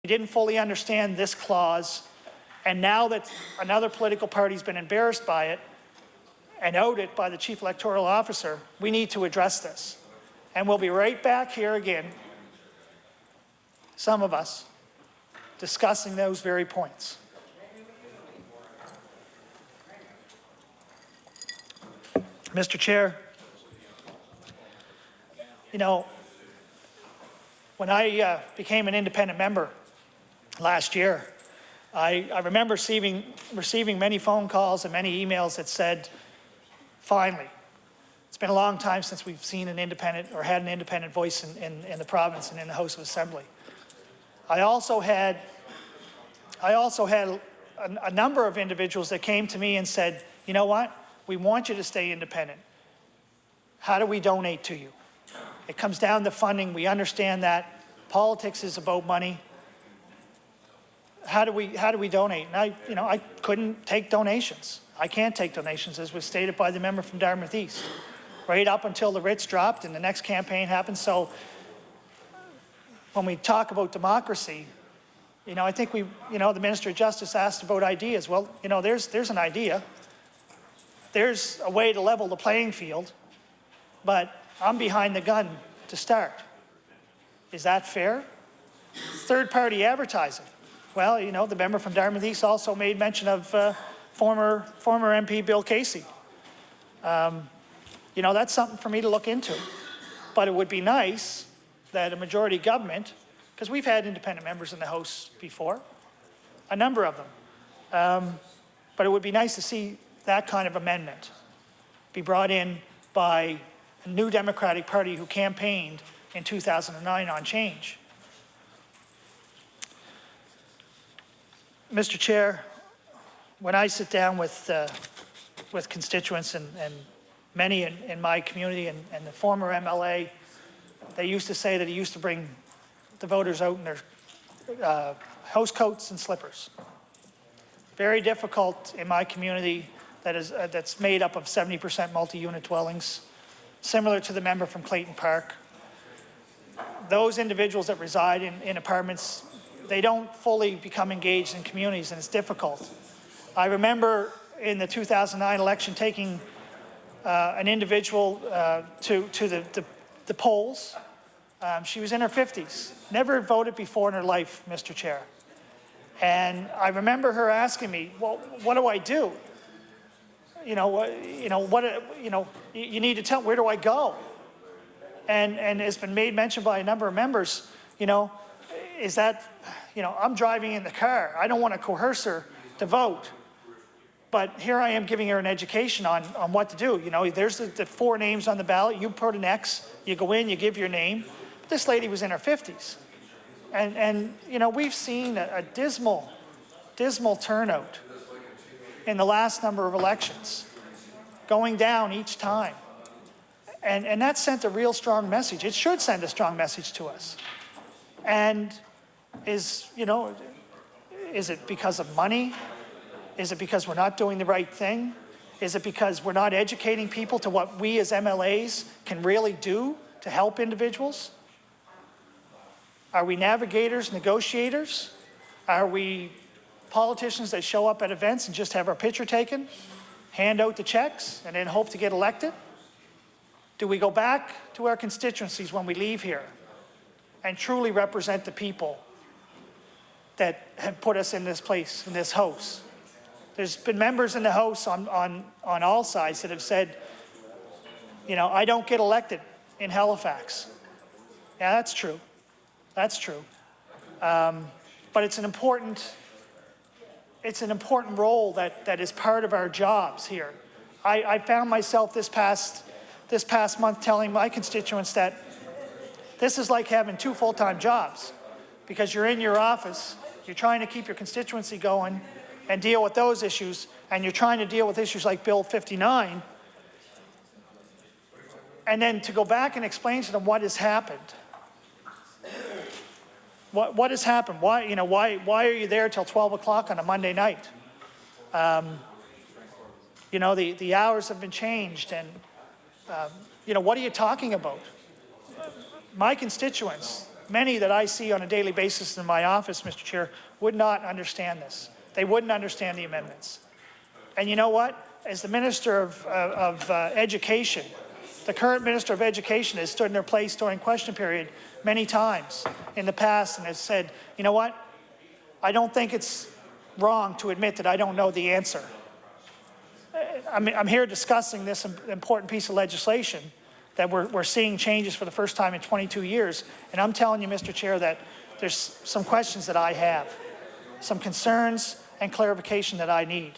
We didn't fully understand this clause, and now that another political party's been embarrassed by it and outed by the Chief Electoral Officer, we need to address this. And we'll be right back here again, some of us, discussing those very points. Mr. Chair, you know, when I became an independent member last year, I remember receiving many phone calls and many emails that said, finally, it's been a long time since we've seen an independent or had an independent voice in the province and in the House of Assembly. I also had a number of individuals that came to me and said, you know what, we want you to stay independent. How do we donate to you? It comes down to funding. We understand that. Politics is about money. How do we donate? And I couldn't take donations. I can't take donations, as was stated by the member from Dartmouth East, right up until the writs dropped and the next campaign happened. So when we talk about democracy, I think the Minister of Justice asked about ideas. Well, there's an idea. There's a way to level the playing field, but I'm behind the gun to start. Is that fair? Third-party advertising. Well, the member from Dartmouth East also made mention of former MP Bill Casey. That's something for me to look into. But it would be nice that a majority government, because we've had independent members in the House before, a number of them, but it would be nice to see that kind of amendment be brought in by a new Democratic Party who campaigned in 2009 on change. Mr. Chair, when I sit down with constituents and many in my community and the former MLA, they used to say that he used to bring the voters out in their house coats and slippers. Very difficult in my community that's made up of 70% multi-unit dwellings, similar to the member from Clayton Park. Those individuals that reside in apartments, they don't fully become engaged in communities, and it's difficult. I remember in the 2009 election taking an individual to the polls. She was in her 50s, never voted before in her life, Mr. Chair. And I remember her asking me, well, what do I do? You need to tell, where do I go? And it's been made mention by a number of members, is that, I'm driving in the car. I don't want to coerce her to vote. But here I am giving her an education on what to do. There's the 4 names on the ballot. You put an X, you go in, you give your name. But this lady was in her 50s. And we've seen a dismal turnout in the last number of elections, going down each time. And that sent a real strong message. It should send a strong message to us. And is it because of money? Is it because we're not doing the right thing? Is it because we're not educating people to what we as MLAs can really do to help individuals? Are we navigators, negotiators? Are we politicians that show up at events and just have our picture taken, hand out the checks, and then hope to get elected? Do we go back to our constituencies when we leave here and truly represent the people that have put us in this place, in this House? There's been members in the House on all sides that have said, I don't get elected in Halifax. Yeah, that's true. That's true. But it's an important role that is part of our jobs here. I found myself this past month telling my constituents that this is like having 2 full-time jobs, because you're in your office, you're trying to keep your constituency going and deal with those issues, and you're trying to deal with issues like Bill 59, and then to go back and explain to them what has happened. What has happened? Why are you there till 12 o'clock on a Monday night? The hours have been changed, and what are you talking about? My constituents, many that I see on a daily basis in my office, Mr. Chair, would not understand this. They wouldn't understand the amendments. And you know what? As the Minister of Education, the current Minister of Education has stood in her place during question period many times in the past and has said, you know what? I don't think it's wrong to admit that I don't know the answer. I'm here discussing this important piece of legislation that we're seeing changes for the first time in 22 years. And I'm telling you, Mr. Chair, that there's some questions that I have, some concerns and clarification that I need.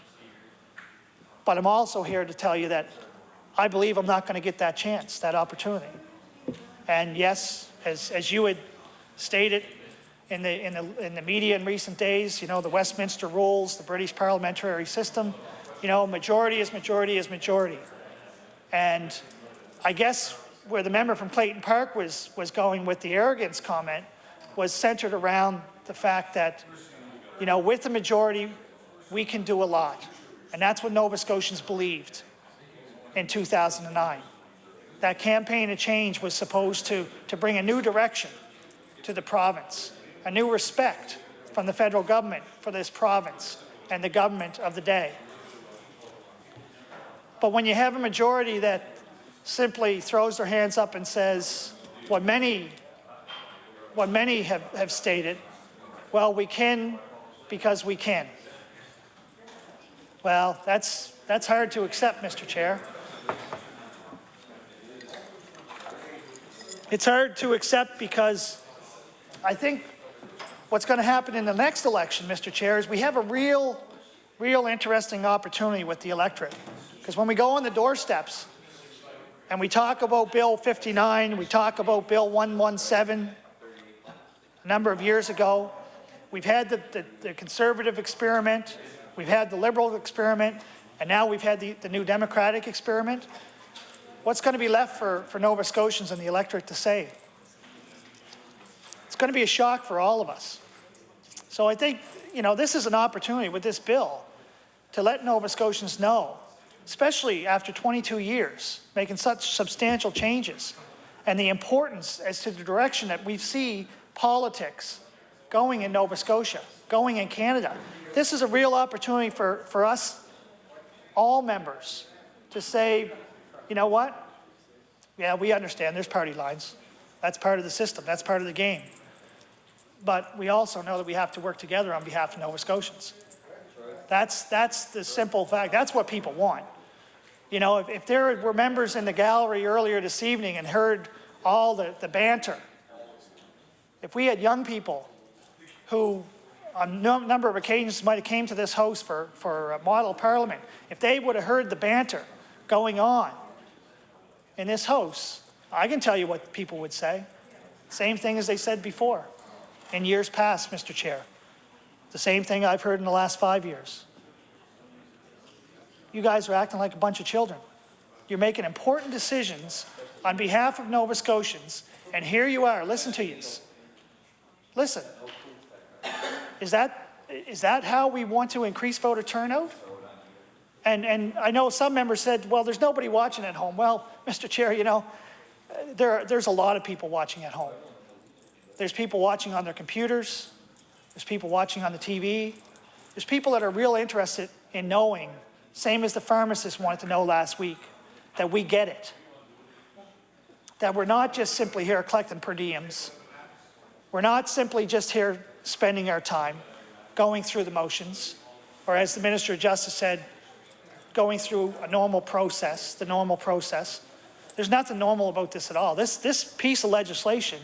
But I'm also here to tell you that I believe I'm not going to get that chance, that opportunity. And yes, as you had stated in the media in recent days, you know, the Westminster rules, the British parliamentary system, you know, majority is majority is majority. And I guess where the member from Clayton Park was going with the arrogance comment was centered around the fact that, you know, with the majority, we can do a lot. And that's what Nova Scotians believed in 2009. That campaign of change was supposed to bring a new direction to the province, a new respect from the federal government for this province and the government of the day. But when you have a majority that simply throws their hands up and says what many have stated, well, we can because we can. Well, that's hard to accept, Mr. Chair. It's hard to accept because I think what's going to happen in the next election, Mr. Chair, is we have a real interesting opportunity with the electorate. Because when we go on the doorsteps and we talk about Bill 59, we talk about Bill 117 a number of years ago, we've had the Conservative experiment, we've had the Liberal experiment, and now we've had the new Democratic experiment. What's going to be left for Nova Scotians and the electorate to say? It's going to be a shock for all of us. So I think, you know, this is an opportunity with this bill to let Nova Scotians know, especially after 22 years, making such substantial changes, and the importance as to the direction that we see politics going in Nova Scotia, going in Canada. This is a real opportunity for us, all members, to say, you know what? Yeah, we understand there's party lines. That's part of the system. That's part of the game. But we also know that we have to work together on behalf of Nova Scotians. That's the simple fact. That's what people want. You know, if there were members in the gallery earlier this evening and heard all the banter, if we had young people who on a number of occasions might have came to this house for a model parliament, if they would have heard the banter going on in this house, I can tell you what people would say. Same thing as they said before in years past, Mr. Chair. The same thing I've heard in the last 5 years. You guys are acting like a bunch of children. You're making important decisions on behalf of Nova Scotians, and here you are, listen to yous. Listen, is that how we want to increase voter turnout? And I know some members said, well, there's nobody watching at home. Well, Mr. Chair, you know, there's a lot of people watching at home. There's people watching on their computers. There's people watching on the TV. There's people that are real interested in knowing, same as the pharmacist wanted to know last week, that we get it. That we're not just simply here collecting per diems. We're not simply just here spending our time, going through the motions, or as the Minister of Justice said, going through a normal process, the normal process. There's nothing normal about this at all. This piece of legislation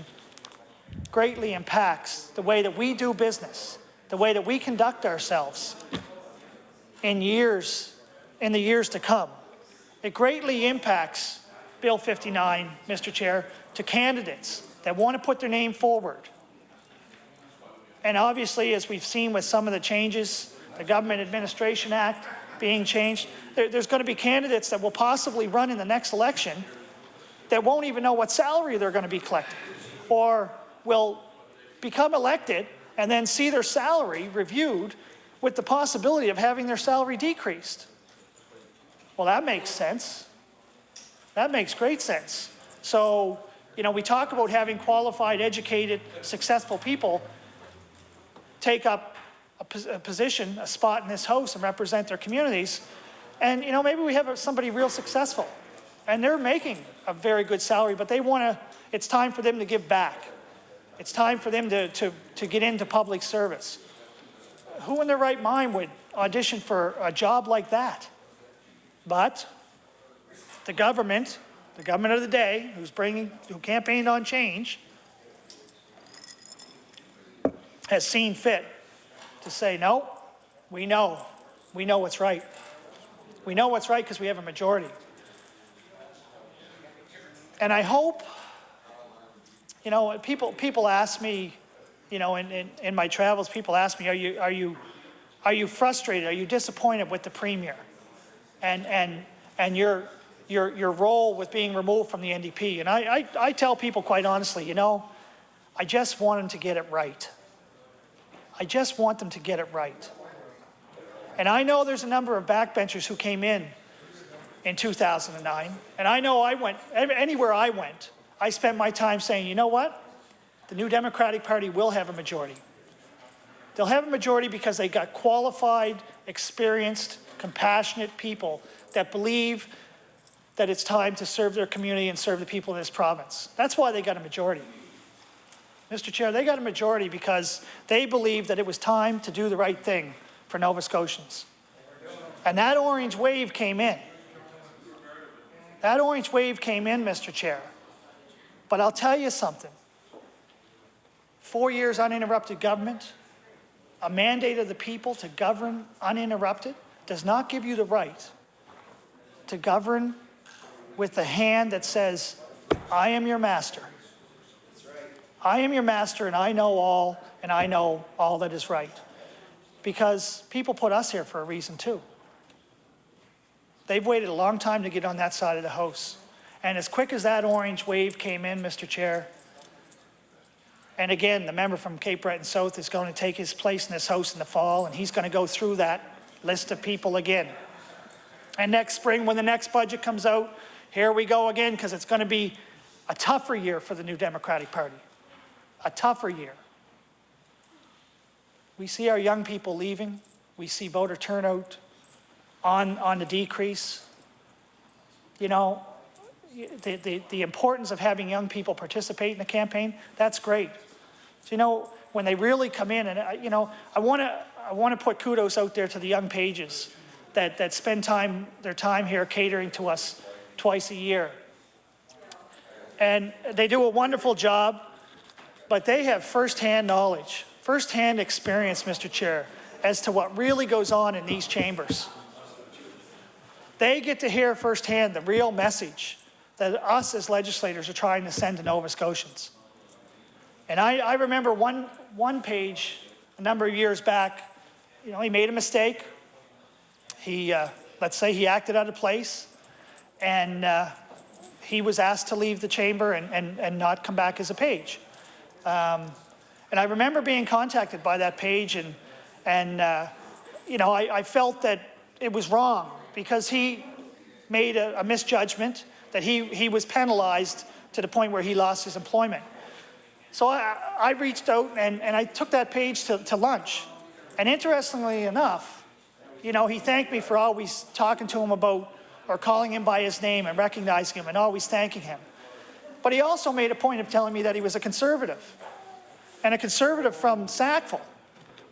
greatly impacts the way that we do business, the way that we conduct ourselves in the years to come. It greatly impacts Bill 59, Mr. Chair, to candidates that want to put their name forward. And obviously, as we've seen with some of the changes, the Government Administration Act being changed, there's going to be candidates that will possibly run in the next election that won't even know what salary they're going to be collecting, or will become elected and then see their salary reviewed with the possibility of having their salary decreased. Well, that makes sense. That makes great sense. So You know, we talk about having qualified, educated, successful people take up a position, a spot in this house and represent their communities. And, you know, maybe we have somebody real successful and they're making a very good salary, but they want to, it's time for them to give back. It's time for them to get into public service. Who in their right mind would audition for a job like that? But the government of the day, who campaigned on change, has seen fit to say, no, we know what's right. We know what's right because we have a majority. And I hope, you know, people ask me, you know, in my travels, people ask me, are you frustrated? Are you disappointed with the Premier and your role with being removed from the NDP? And I tell people quite honestly, you know, I just want them to get it right. I just want them to get it right. And I know there's a number of backbenchers who came in 2009, and I know anywhere I went, I spent my time saying, you know what? The New Democratic Party will have a majority. They'll have a majority because they got qualified, experienced, compassionate people that believe that it's time to serve their community and serve the people of this province. That's why they got a majority. Mr. Chair, they got a majority because they believed that it was time to do the right thing for Nova Scotians. And that orange wave came in. That orange wave came in, Mr. Chair. But I'll tell you something. 4 years uninterrupted government, a mandate of the people to govern uninterrupted, does not give you the right to govern with the hand that says, I am your master. I am your master and I know all that is right. Because people put us here for a reason too. They've waited a long time to get on that side of the house. And as quick as that orange wave came in, Mr. Chair, and again, the member from Cape Breton South is going to take his place in this house in the fall, and he's going to go through that list of people again. And next spring, when the next budget comes out, here we go again, because it's going to be a tougher year for the New Democratic Party. A tougher year. We see our young people leaving. We see voter turnout on the decrease. You know, the importance of having young people participate in the campaign, that's great. So, you know, when they really come in, and you know, I want to put kudos out there to the young pages that spend their time here catering to us twice a year. And they do a wonderful job, but they have firsthand knowledge, firsthand experience, Mr. Chair, as to what really goes on in these chambers. They get to hear firsthand the real message that us as legislators are trying to send to Nova Scotians. And I remember one page a number of years back, you know, he made a mistake. He, let's say he acted out of place, and he was asked to leave the chamber and not come back as a page. And I remember being contacted by that page, and you know, I felt that it was wrong because he made a misjudgment, that he was penalized to the point where he lost his employment. So I reached out and I took that page to lunch. And interestingly enough, you know, he thanked me for always talking to him about, or calling him by his name and recognizing him and always thanking him. But he also made a point of telling me that he was a conservative, and a conservative from Sackville,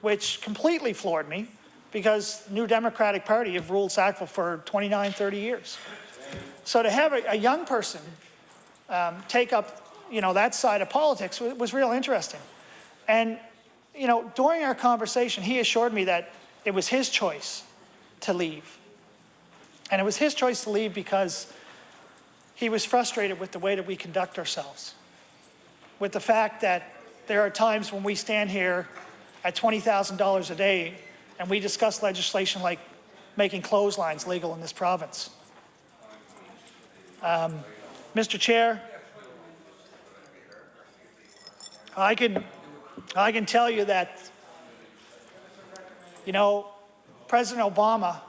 which completely floored me because New Democratic Party have ruled Sackville for 29, 30 years. So to have a young person take up, you know, that side of politics was real interesting. And, you know, during our conversation, he assured me that it was his choice to leave. And it was his choice to leave because he was frustrated with the way that we conduct ourselves, with the fact that there are times when we stand here at $20,000 a day and we discuss legislation like making clotheslines legal in this province. Mr. Chair, I can tell you that, you know, President Obama,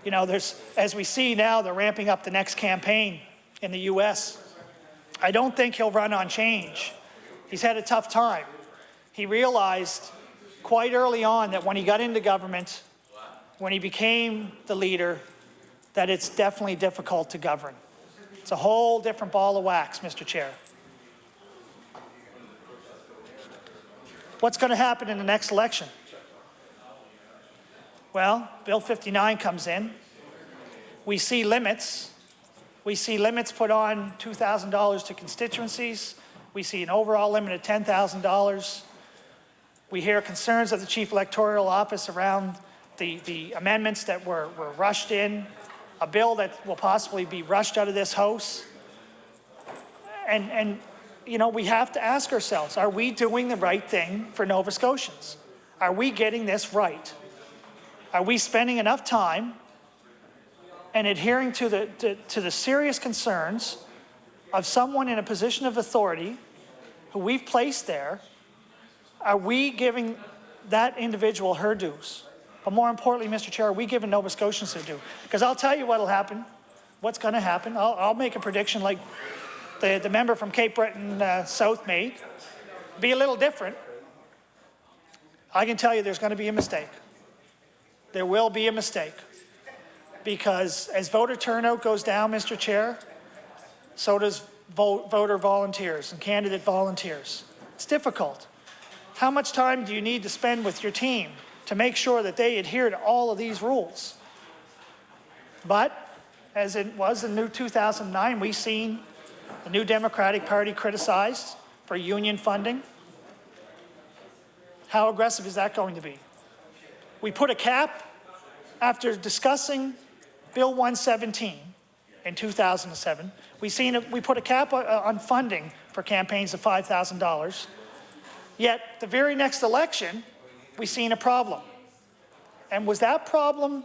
you know, as we see now, they're ramping up the next campaign in the US. I don't think he'll run on change. He's had a tough time. He realized quite early on that when he got into government, when he became the leader, that it's definitely difficult to govern. It's a whole different ball of wax, Mr. Chair. What's going to happen in the next election? Well, Bill 59 comes in. We see limits. We see limits put on $2,000 to constituencies. We see an overall limit of $10,000. We hear concerns of the Chief Electoral Office around the amendments that were rushed in, a bill that will possibly be rushed out of this House. And you know, we have to ask ourselves, are we doing the right thing for Nova Scotians? Are we getting this right? Are we spending enough time and adhering to the serious concerns of someone in a position of authority who we've placed there? Are we giving that individual her dues? But more importantly, Mr. Chair, are we giving Nova Scotians their due? Because I'll tell you what'll happen, what's going to happen. I'll make a prediction like the member from Cape Breton South made. Be a little different. I can tell you there's going to be a mistake. There will be a mistake. Because as voter turnout goes down, Mr. Chair, so does voter volunteers and candidate volunteers. It's difficult. How much time do you need to spend with your team to make sure that they adhere to all of these rules? But as it was in 2009, we've seen the New Democratic Party criticized for union funding. How aggressive is that going to be? We put a cap after discussing Bill 117 in 2007. We put a cap on funding for campaigns of $5,000. Yet the very next election, we seen a problem. And was that problem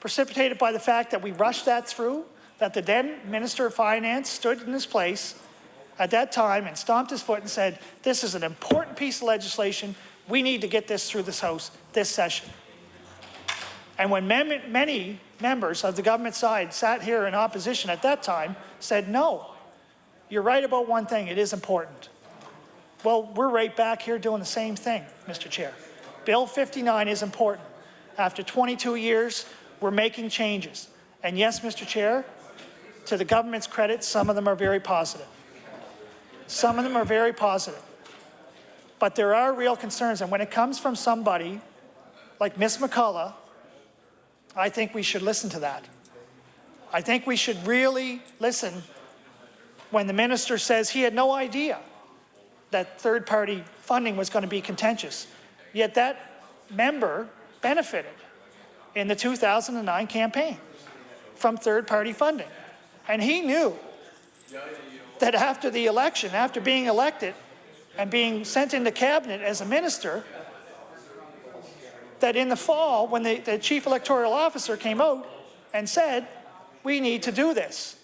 precipitated by the fact that we rushed that through? That the then Minister of Finance stood in his place at that time and stomped his foot and said, this is an important piece of legislation. We need to get this through this House this session. And when many members of the government side sat here in opposition at that time, said, no, you're right about one thing, it is important. Well, we're right back here doing the same thing, Mr. Chair. Bill 59 is important. After 22 years, we're making changes. And yes, Mr. Chair, to the government's credit, some of them are very positive. Some of them are very positive. But there are real concerns, and when it comes from somebody like Ms. McCullough, I think we should listen to that. I think we should really listen when the minister says he had no idea that third-party funding was going to be contentious. Yet that member benefited in the 2009 campaign from third-party funding. And he knew that after the election, after being elected and being sent into cabinet as a minister, that in the fall, when the Chief Electoral Officer came out and said, we need to do this.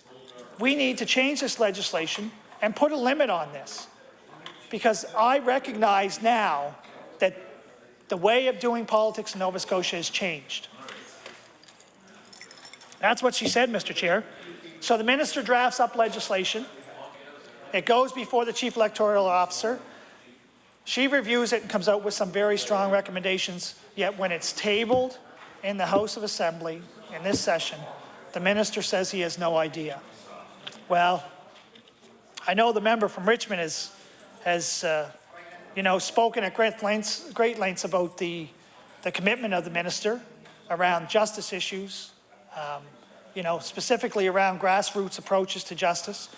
We need to change this legislation and put a limit on this. Because I recognize now that the way of doing politics in Nova Scotia has changed. That's what she said, Mr. Chair. So the minister drafts up legislation. It goes before the Chief Electoral Officer. She reviews it and comes out with some very strong recommendations. Yet when it's tabled in the House of Assembly in this session, the minister says he has no idea. Well, I know the member from Richmond has spoken at great lengths about the commitment of the minister around justice issues, specifically around grassroots approaches to justice.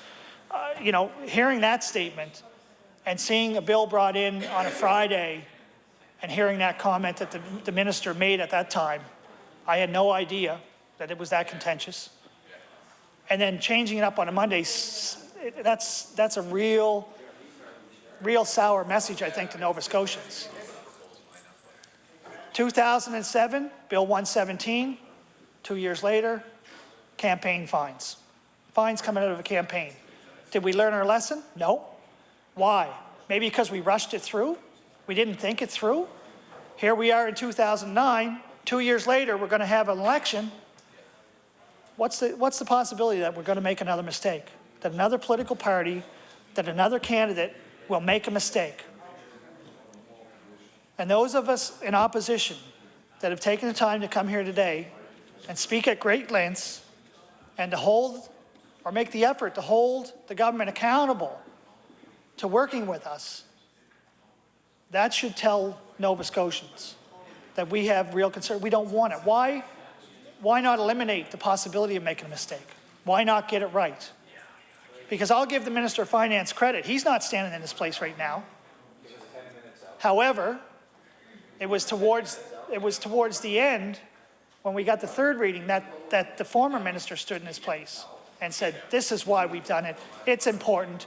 Hearing that statement and seeing a bill brought in on a Friday and hearing that comment that the minister made at that time, I had no idea that it was that contentious. And then changing it up on a Monday, that's a real sour message, I think, to Nova Scotians. 2007, Bill 117, 2 years later, campaign fines. Fines coming out of a campaign. Did we learn our lesson? No. Why? Maybe because we rushed it through? We didn't think it through? Here we are in 2009, 2 years later, we're going to have an election. What's the possibility that we're going to make another mistake? That another political party that another candidate will make a mistake. And those of us in opposition that have taken the time to come here today and speak at great lengths and to hold or make the effort to hold the government accountable to working with us, that should tell Nova Scotians that we have real concern. We don't want it. Why not eliminate the possibility of making a mistake? Why not get it right? Because I'll give the Minister of Finance credit. He's not standing in this place right now. However, it was towards the end when we got the third reading that the former minister stood in his place and said, this is why we've done it. It's important.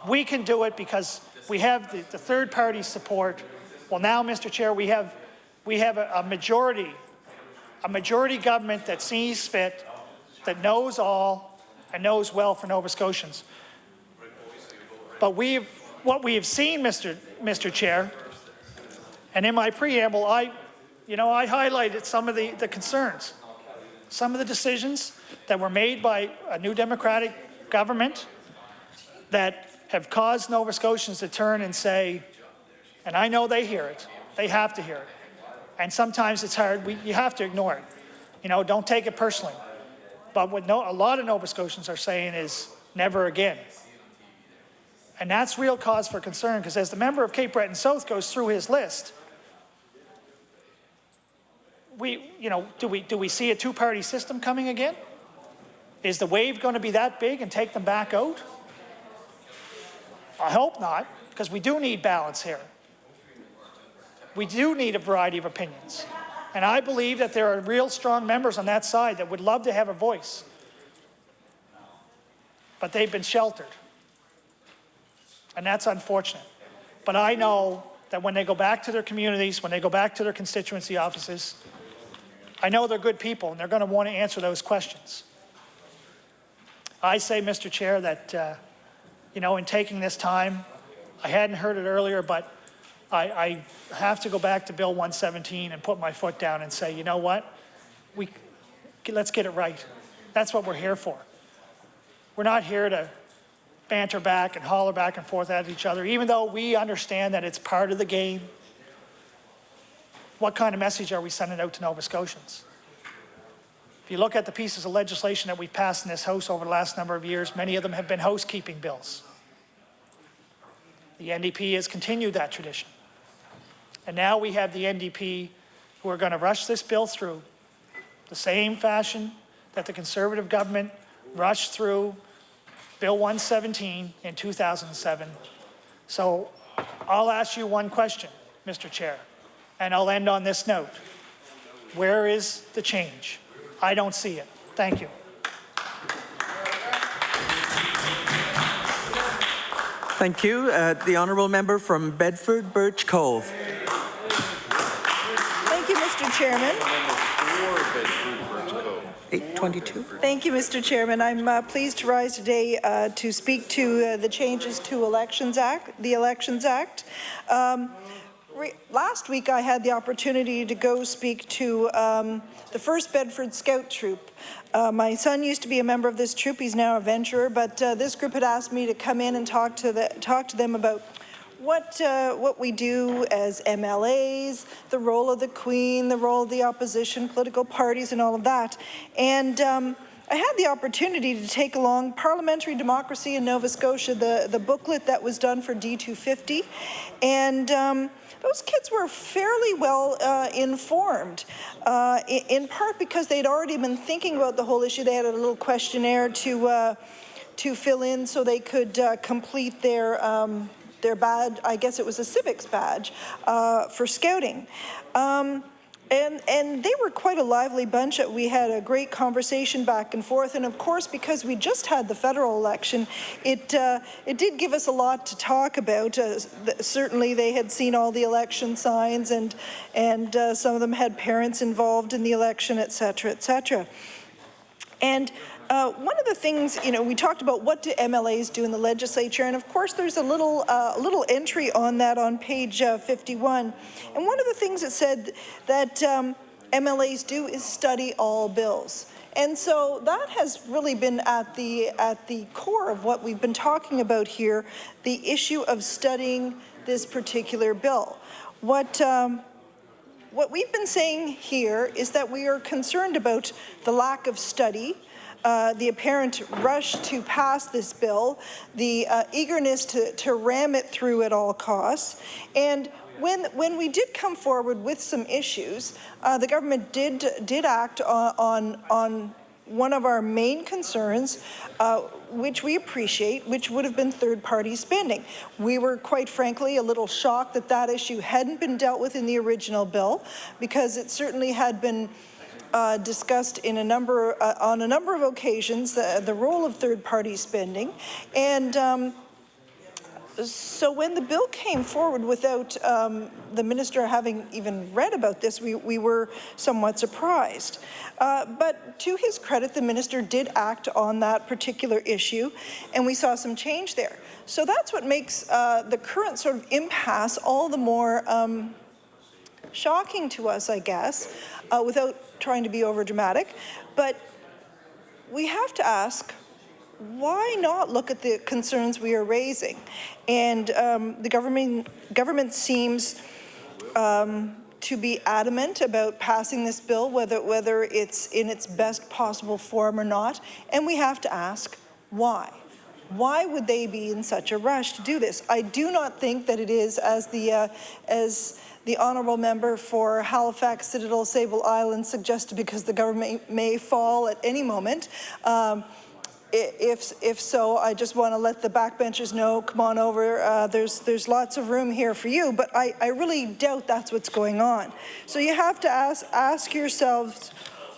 We can do it because we have the third party support. Well, now, Mr. Chair, we have a majority government that sees fit, that knows all and knows well for Nova Scotians. But what we have seen, Mr. Chair, and in my preamble, I highlighted some of the concerns, some of the decisions that were made by a new Democratic government that have caused Nova Scotians to turn and say, and I know they hear it, they have to hear it, and sometimes it's hard, you have to ignore it. Don't take it personally. But what a lot of Nova Scotians are saying is never again. And that's real cause for concern, because as the member of Cape Breton South goes through his list, do we see a two-party system coming again? Is the wave going to be that big and take them back out? I hope not, because we do need balance here. We do need a variety of opinions. And I believe that there are real strong members on that side that would love to have a voice. But they've been sheltered. And that's unfortunate. But I know that when they go back to their communities, when they go back to their constituency offices, I know they're good people and they're going to want to answer those questions. I say, Mr. Chair, that, in taking this time, I hadn't heard it earlier, but I have to go back to Bill 117 and put my foot down and say, you know what? Let's get it right. That's what we're here for. We're not here to banter back and holler back and forth at each other, even though we understand that it's part of the game. What kind of message are we sending out to Nova Scotians? If you look at the pieces of legislation that we've passed in this House over the last number of years, many of them have been housekeeping bills. The NDP has continued that tradition. And now we have the NDP who are going to rush this bill through the same fashion that the Conservative government rushed through Bill 117 in 2007. So I'll ask you one question, Mr. Chair, and I'll end on this note. Where is the change? I don't see it. Thank you. Thank you. The honourable member from Bedford Birch Cove. Thank you, Mr. Chairman. 822. Thank you, Mr. Chairman. I'm pleased to rise today to speak to the changes to the Elections Act. Last week, I had the opportunity to go speak to the 1st Bedford Scout Troop. My son used to be a member of this troop. He's now a venturer, but this group had asked me to come in and talk to them about what we do as MLAs, the role of the Queen, the role of the opposition, political parties, and all of that. And I had the opportunity to take along Parliamentary Democracy in Nova Scotia, the booklet that was done for D250, and those kids were fairly well informed, in part because they'd already been thinking about the whole issue. They had a little questionnaire to fill in so they could complete their badge. I guess it was a civics badge for scouting. And they were quite a lively bunch. We had a great conversation back and forth, and of course, because we just had the federal election, it did give us a lot to talk about. Certainly, they had seen all the election signs, and some of them had parents involved in the election, et cetera, et cetera. And one of the things, we talked about what do MLAs do in the legislature, and of course there's a little entry on that on page 51. And one of the things it said that MLAs do is study all bills. And so that has really been at the core of what we've been talking about here, the issue of studying this particular bill. What we've been saying here is that we are concerned about the lack of study, the apparent rush to pass this bill, the eagerness to ram it through at all costs. And when we did come forward with some issues, the government did act on one of our main concerns, which we appreciate, which would have been third-party spending. We were, quite frankly, a little shocked that that issue hadn't been dealt with in the original bill, because it certainly had been discussed in on a number of occasions, the role of third-party spending. And so when the bill came forward without the minister having even read about this, we were somewhat surprised. But to his credit, the minister did act on that particular issue, and we saw some change there. So that's what makes the current sort of impasse all the more shocking to us, I guess, without trying to be overdramatic. But we have to ask, why not look at the concerns we are raising? And the government seems to be adamant about passing this bill, whether it's in its best possible form or not. And we have to ask, why? Why would they be in such a rush to do this? I do not think that it is, as the honourable member for Halifax, Citadel, Sable Island suggested, because the government may fall at any moment. If so, I just want to let the backbenchers know, come on over, there's lots of room here for you, but I really doubt that's what's going on. So you have to ask yourselves,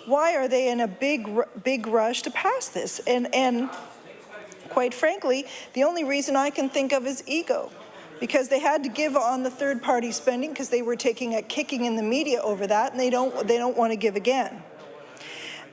why are they in a big rush to pass this? And quite frankly, the only reason I can think of is ego, because they had to give on the third-party spending because they were taking a kicking in the media over that, and they don't want to give again.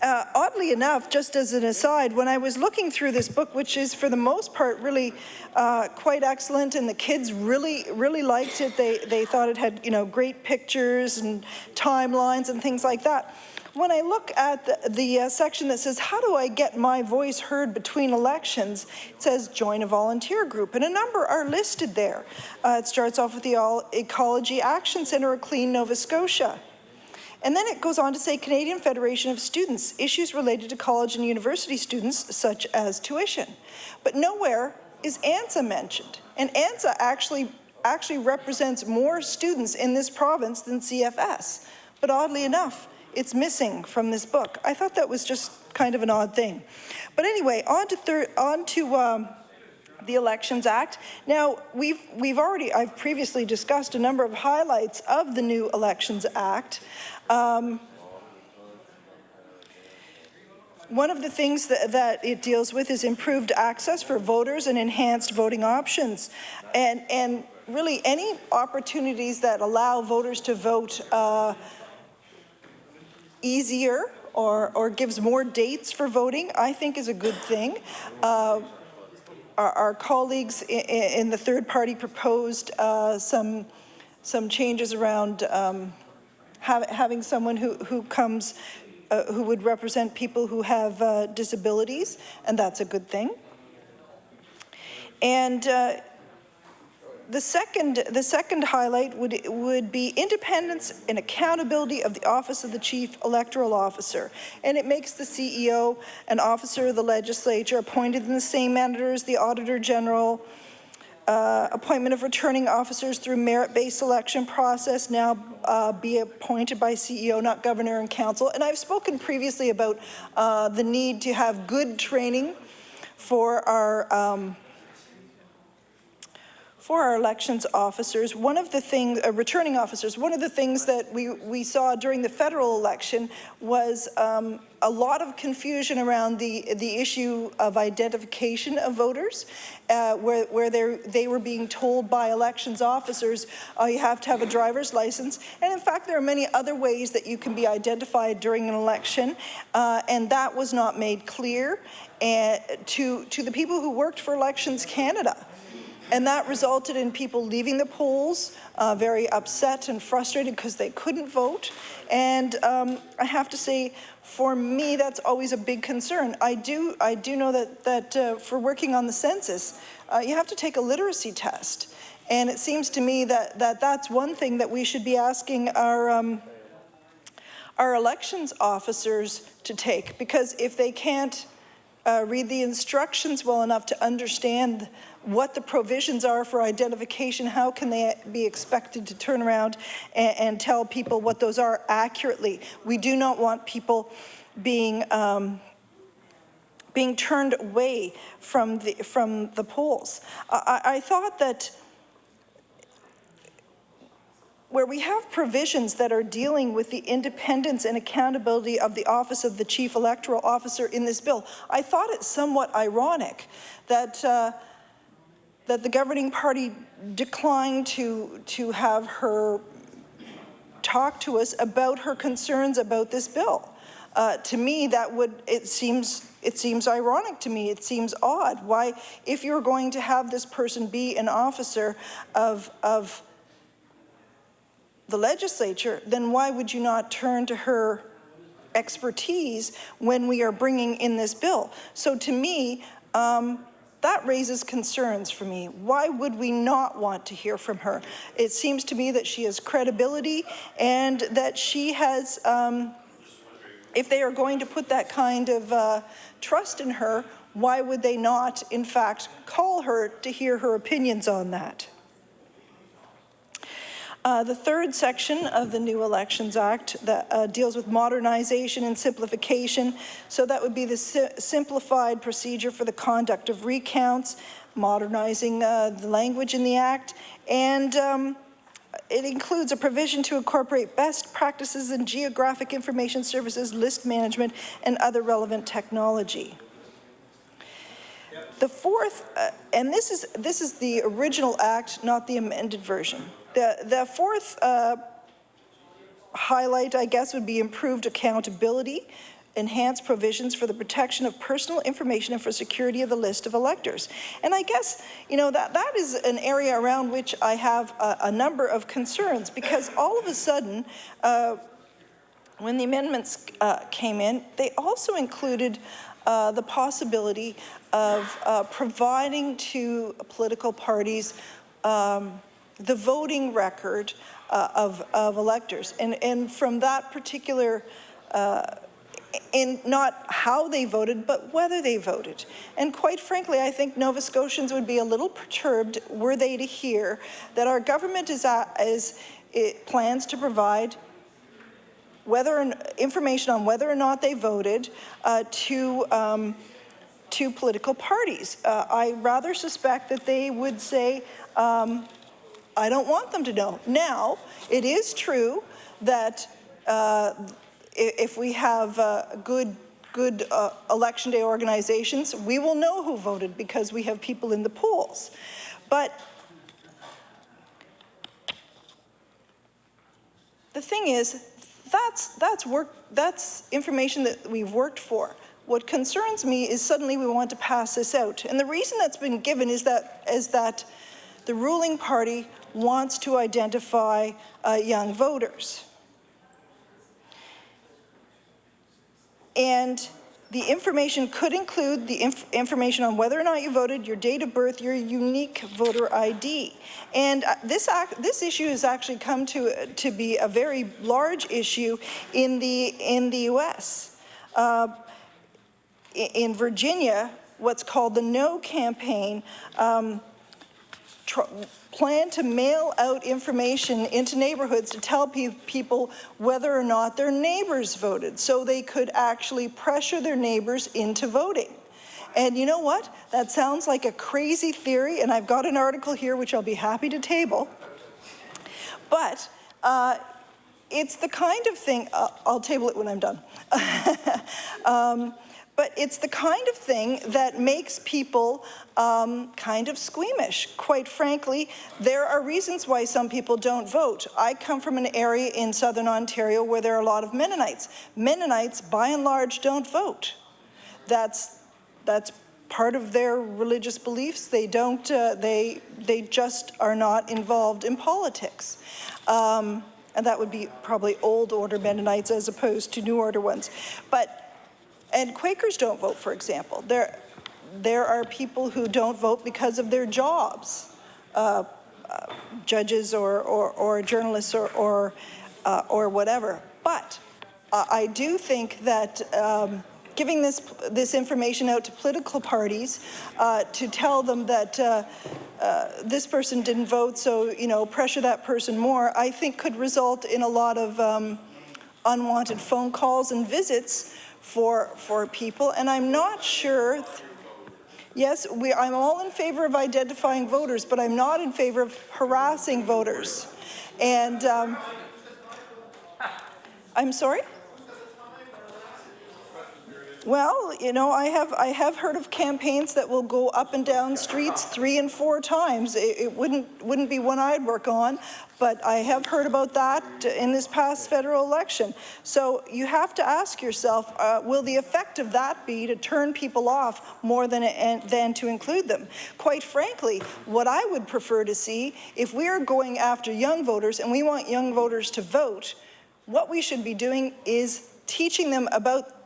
Oddly enough, just as an aside, when I was looking through this book, which is for the most part really quite excellent, and the kids really liked it. They thought it had, great pictures and timelines and things like that. When I look at the section that says, how do I get my voice heard between elections, it says join a volunteer group, and a number are listed there. It starts off with the Ecology Action Centre of Clean Nova Scotia. And then it goes on to say Canadian Federation of Students, issues related to college and university students such as tuition. But nowhere is ANSA mentioned. And ANSA actually represents more students in this province than CFS. But oddly enough, it's missing from this book. I thought that was just kind of an odd thing. But anyway, on to the Elections Act. Now, I've previously discussed a number of highlights of the new Elections Act. One of the things that it deals with is improved access for voters and enhanced voting options. And really any opportunities that allow voters to vote easier or gives more dates for voting, I think is a good thing. Our colleagues in the third party proposed some changes around having someone who comes, who would represent people who have disabilities, and that's a good thing. And the second highlight would be independence and accountability of the Office of the Chief Electoral Officer. And it makes the CEO an officer of the legislature, appointed in the same manner as the Auditor General, appointment of returning officers through merit-based selection process, now be appointed by CEO, not Governor and Council. And I've spoken previously about the need to have good training for our elections officers. One of the things, returning officers, one of the things that we saw during the federal election was a lot of confusion around the issue of identification of voters, where they were being told by elections officers, you have to have a driver's license. And in fact, there are many other ways that you can be identified during an election, and that was not made clear to the people who worked for Elections Canada. And that resulted in people leaving the polls very upset and frustrated because they couldn't vote. And I have to say, for me, that's always a big concern. I do know that for working on the census, you have to take a literacy test. And it seems to me that that's one thing that we should be asking our elections officers to take, because if they can't read the instructions well enough to understand what the provisions are for identification, how can they be expected to turn around and tell people what those are accurately? We do not want people being turned away from the polls. I thought that where we have provisions that are dealing with the independence and accountability of the office of the Chief Electoral Officer in this bill, I thought it somewhat ironic that that the governing party declined to have her talk to us about her concerns about this bill. To me, it seems ironic to me. It seems odd. Why, if you're going to have this person be an officer of the legislature, then why would you not turn to her expertise when we are bringing in this bill? So to me, that raises concerns for me. Why would we not want to hear from her? It seems to me that she has credibility and that she has, if they are going to put that kind of trust in her, why would they not, in fact, call her to hear her opinions on that? The third section of the new Elections Act that deals with modernization and simplification. So that would be the simplified procedure for the conduct of recounts, modernizing the language in the Act, and it includes a provision to incorporate best practices in geographic information services, list management, and other relevant technology. The fourth, and this is the original Act, not the amended version. The fourth highlight, I guess, would be improved accountability, enhanced provisions for the protection of personal information and for security of the list of electors. And I guess, you know, that is an area around which I have a number of concerns, because all of a sudden, when the amendments came in, they also included the possibility of providing to political parties the voting record of electors. And from that particular, in not how they voted, but whether they voted. And quite frankly, I think Nova Scotians would be a little perturbed were they to hear that our government it plans to provide information on whether or not they voted to political parties. I rather suspect that they would say, I don't want them to know. Now, it is true that if we have good election day organizations, we will know who voted because we have people in the polls. But the thing is, that's information that we've worked for. What concerns me is suddenly we want to pass this out. And the reason that's been given is that the ruling party wants to identify young voters. And the information could include the information on whether or not you voted, your date of birth, your unique voter ID. And this issue has actually come to be a very large issue in the U.S. In Virginia, what's called the No campaign planned to mail out information into neighborhoods to tell people whether or not their neighbors voted, so they could actually pressure their neighbors into voting. And you know what? That sounds like a crazy theory, and I've got an article here which I'll be happy to table. But it's the kind of thing, I'll table it when I'm done. But it's the kind of thing that makes people kind of squeamish. Quite frankly, there are reasons why some people don't vote. I come from an area in southern Ontario where there are a lot of Mennonites. Mennonites, by and large, don't vote. That's part of their religious beliefs. They don't, they just are not involved in politics. And that would be probably old order Mennonites as opposed to new order ones. And Quakers don't vote, for example. There are people who don't vote because of their jobs, judges or journalists or whatever. But I do think that giving this information out to political parties to tell them that this person didn't vote, so pressure that person more, I think could result in a lot of unwanted phone calls and visits for people. And I'm not sure. Yes, I'm all in favor of identifying voters, but I'm not in favor of harassing voters. And I'm sorry? Well, I have heard of campaigns that will go up and down streets 3 and 4 times. It wouldn't be one I'd work on, but I have heard about that in this past federal election. So you have to ask yourself, will the effect of that be to turn people off more than to include them? Quite frankly, what I would prefer to see, if we are going after young voters and we want young voters to vote, what we should be doing is teaching them about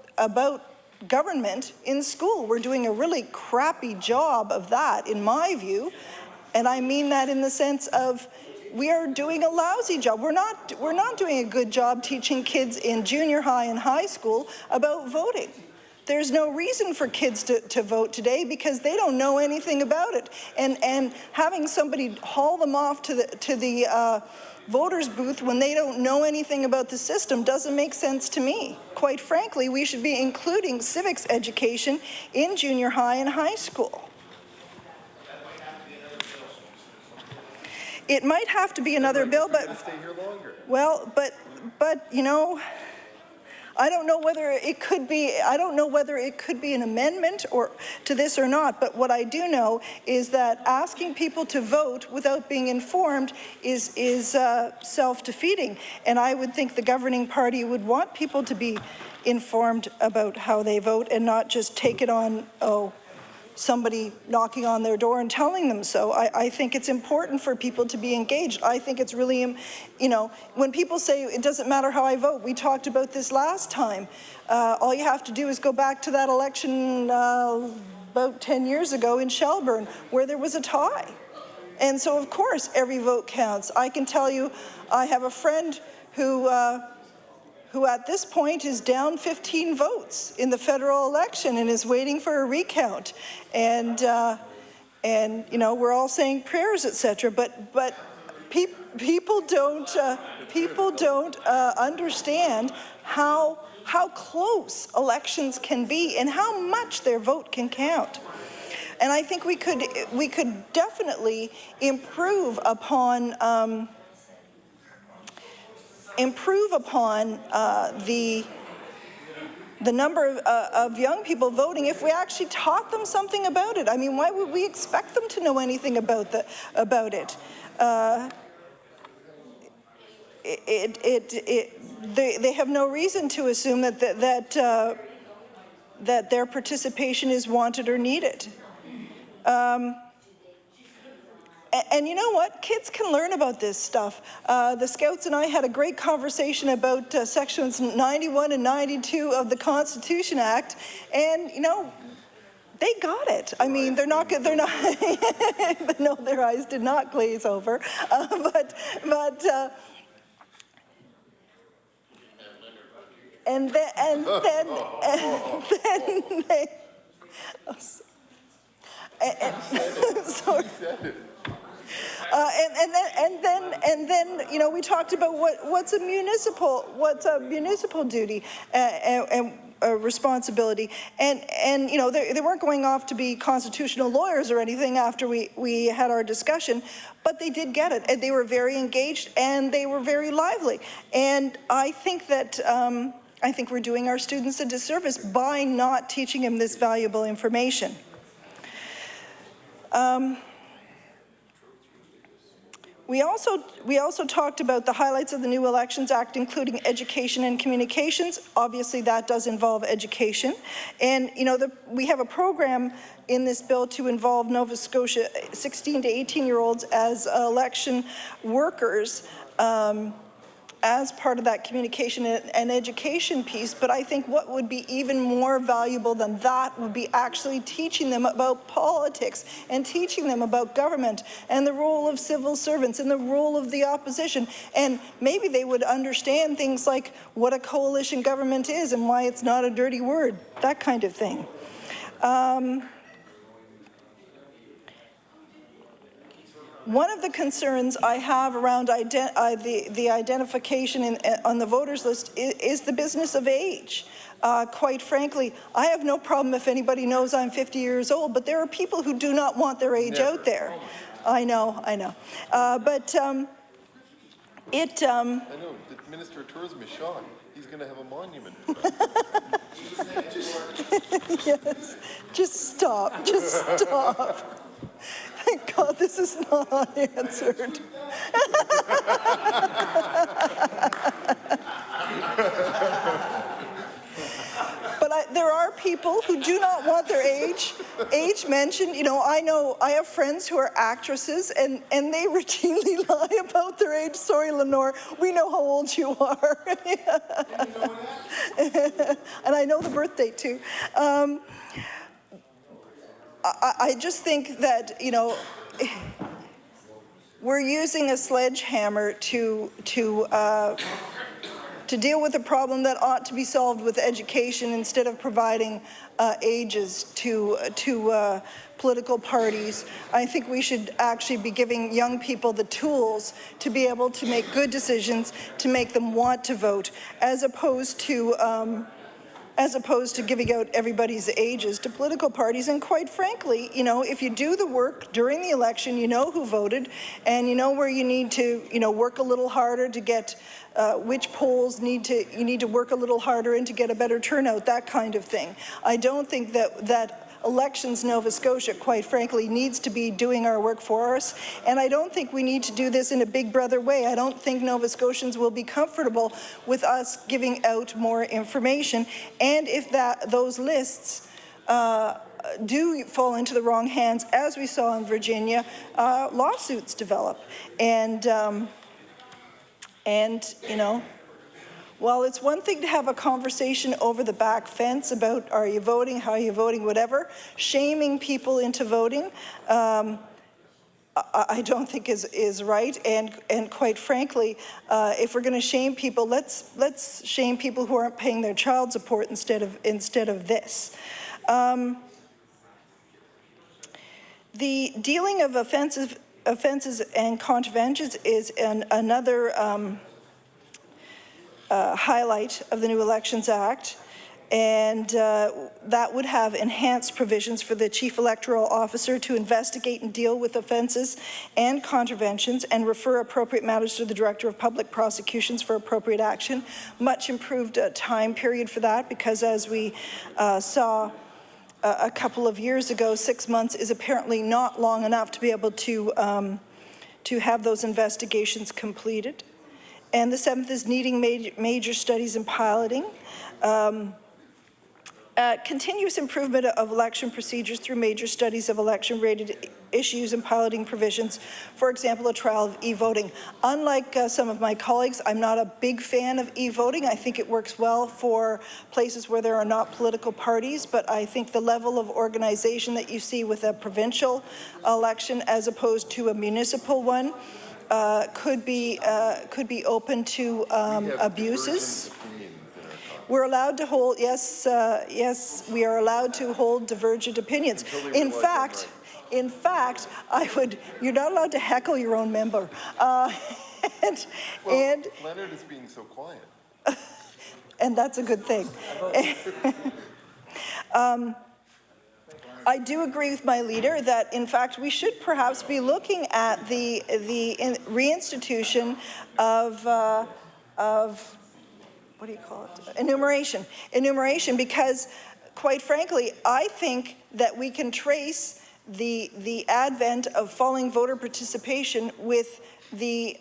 government in school. We're doing a really crappy job of that, in my view, and I mean that in the sense of we are doing a lousy job. We're not doing a good job teaching kids in junior high and high school about voting. There's no reason for kids to vote today because they don't know anything about it, and having somebody haul them off to the voters booth when they don't know anything about the system doesn't make sense to me. Quite frankly, we should be including civics education in junior high and high school. It might have to be another bill, but I don't know whether it could be. I don't know whether it could be an amendment or to this or not. But what I do know is that asking people to vote without being informed is self-defeating. And I would think the governing party would want people to be informed about how they vote and not just take it on somebody knocking on their door and telling them so. I think it's important for people to be engaged. I think it's really, when people say it doesn't matter how I vote, we talked about this last time. All you have to do is go back to that election about 10 years ago in Shelburne where there was a tie. And so of course every vote counts. I can tell you, I have a friend who at this point is down 15 votes in the federal election and is waiting for a recount. And we're all saying prayers, etc. But people don't understand how close elections can be and how much their vote can count. And I think we could definitely improve upon the number of young people voting if we actually taught them something about it. I mean, why would we expect them to know anything about it? They have no reason to assume that their participation is wanted or needed. And you know what? Kids can learn about this stuff. The Scouts and I had a great conversation about sections 91 and 92 of the Constitution Act, and they got it. I mean, they're not. No, their eyes did not glaze over. And then they. Oh, sorry. And then we talked about what's a municipal duty and responsibility, and they weren't going off to be constitutional lawyers or anything after we had our discussion, but they did get it, and they were very engaged and they were very lively, and I think that we're doing our students a disservice by not teaching them this valuable information. We also talked about the highlights of the new Elections Act, including education and communications. Obviously, that does involve education. And, you know, we have a program in this bill to involve Nova Scotia 16 to 18-year-olds as election workers as part of that communication and education piece. But I think what would be even more valuable than that would be actually teaching them about politics and teaching them about government and the role of civil servants and the role of the opposition. And maybe they would understand things like what a coalition government is and why it's not a dirty word, that kind of thing. One of the concerns I have around the identification on the voters list is the business of age. Quite frankly, I have no problem if anybody knows I'm 50 years old, but there are people who do not want their age out there. I know. But I know, the Minister of Tourism is Sean. He's going to have a monument. Yes, just stop. Thank God this is not answered. But there are people who do not want their age mentioned. You know I have friends who are actresses and they routinely lie about their age. Sorry, Lenore, we know how old you are. And I know the birth date too. I just think that, you know, we're using a sledgehammer to deal with a problem that ought to be solved with education instead of providing ages to political parties. I think we should actually be giving young people the tools to be able to make good decisions, to make them want to vote, as opposed to giving out everybody's ages to political parties. And quite frankly, you know, if you do the work during the election, you know who voted, and you know where you need to, you know, work a little harder to get which polls you need to work a little harder in to get a better turnout, that kind of thing. I don't think that Elections Nova Scotia, quite frankly, needs to be doing our work for us, and I don't think we need to do this in a big brother way. I don't think Nova Scotians will be comfortable with us giving out more information, and if those lists do fall into the wrong hands, as we saw in Virginia, lawsuits develop, and you know, well, it's one thing to have a conversation over the back fence about are you voting, how are you voting, whatever. Shaming people into voting, I don't think is right. And quite frankly, if we're going to shame people, let's shame people who aren't paying their child support instead of this. The dealing of offenses and contraventions is another highlight of the new Elections Act, and that would have enhanced provisions for the Chief Electoral Officer to investigate and deal with offences and contraventions and refer appropriate matters to the Director of Public Prosecutions for appropriate action. Much improved time period for that, because as we saw a couple of years ago, 6 months is apparently not long enough to be able to have those investigations completed. And the 7th is needing major studies and piloting. Continuous improvement of election procedures through major studies of election-related issues and piloting provisions. For example, a trial of e-voting. Unlike some of my colleagues, I'm not a big fan of e-voting. I think it works well for places where there are not political parties, but I think the level of organization that you see with a provincial election as opposed to a municipal one could be open to abuses. We're allowed to hold, yes, we are allowed to hold divergent opinions. In fact, you're not allowed to heckle your own member. Leonard is being so quiet. And that's a good thing. I do agree with my leader that, in fact, we should perhaps be looking at the reinstitution of what do you call it? Enumeration, because, quite frankly, I think that we can trace the advent of falling voter participation with the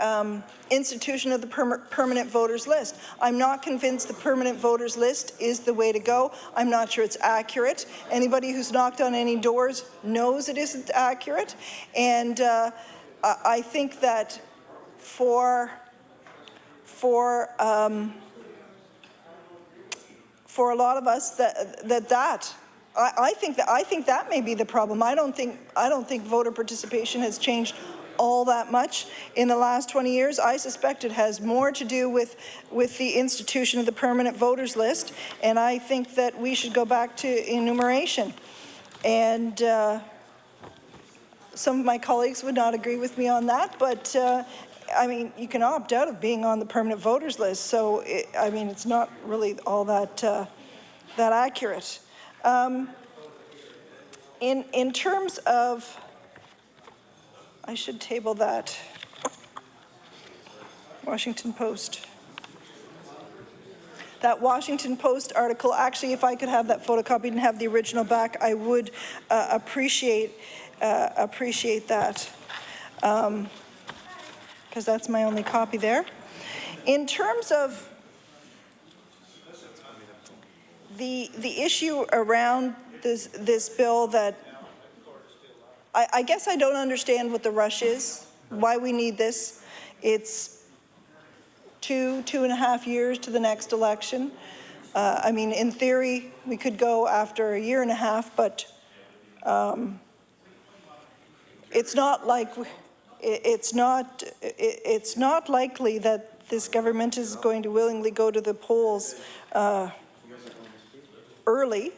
institution of the permanent voters list. I'm not convinced the permanent voters list is the way to go. I'm not sure it's accurate. Anybody who's knocked on any doors knows it isn't accurate. And I think that for a lot of us, I think that may be the problem. I don't think voter participation has changed all that much in the last 20 years. I suspect it has more to do with the institution of the permanent voters list, and I think that we should go back to enumeration. And some of my colleagues would not agree with me on that, but I mean, you can opt out of being on the permanent voters list, so I mean, it's not really all that that accurate. In terms of, I should table that. Washington Post. That Washington Post article, actually, if I could have that photocopied and have the original back, I would appreciate that, because that's my only copy there. In terms of the issue around this bill, that I guess I don't understand what the rush is, why we need this. It's 2.5 years to the next election. I mean, in theory, we could go after 1.5 years, but it's not likely that this government is going to willingly go to the polls early.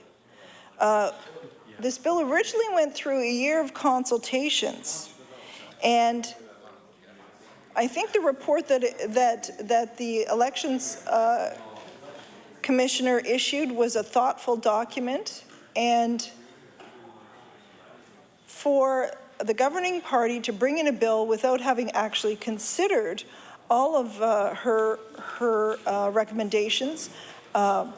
This bill originally went through a year of consultations, and I think the report that the elections commissioner issued was a thoughtful document, and for the governing party to bring in a bill without having actually considered all of her recommendations, I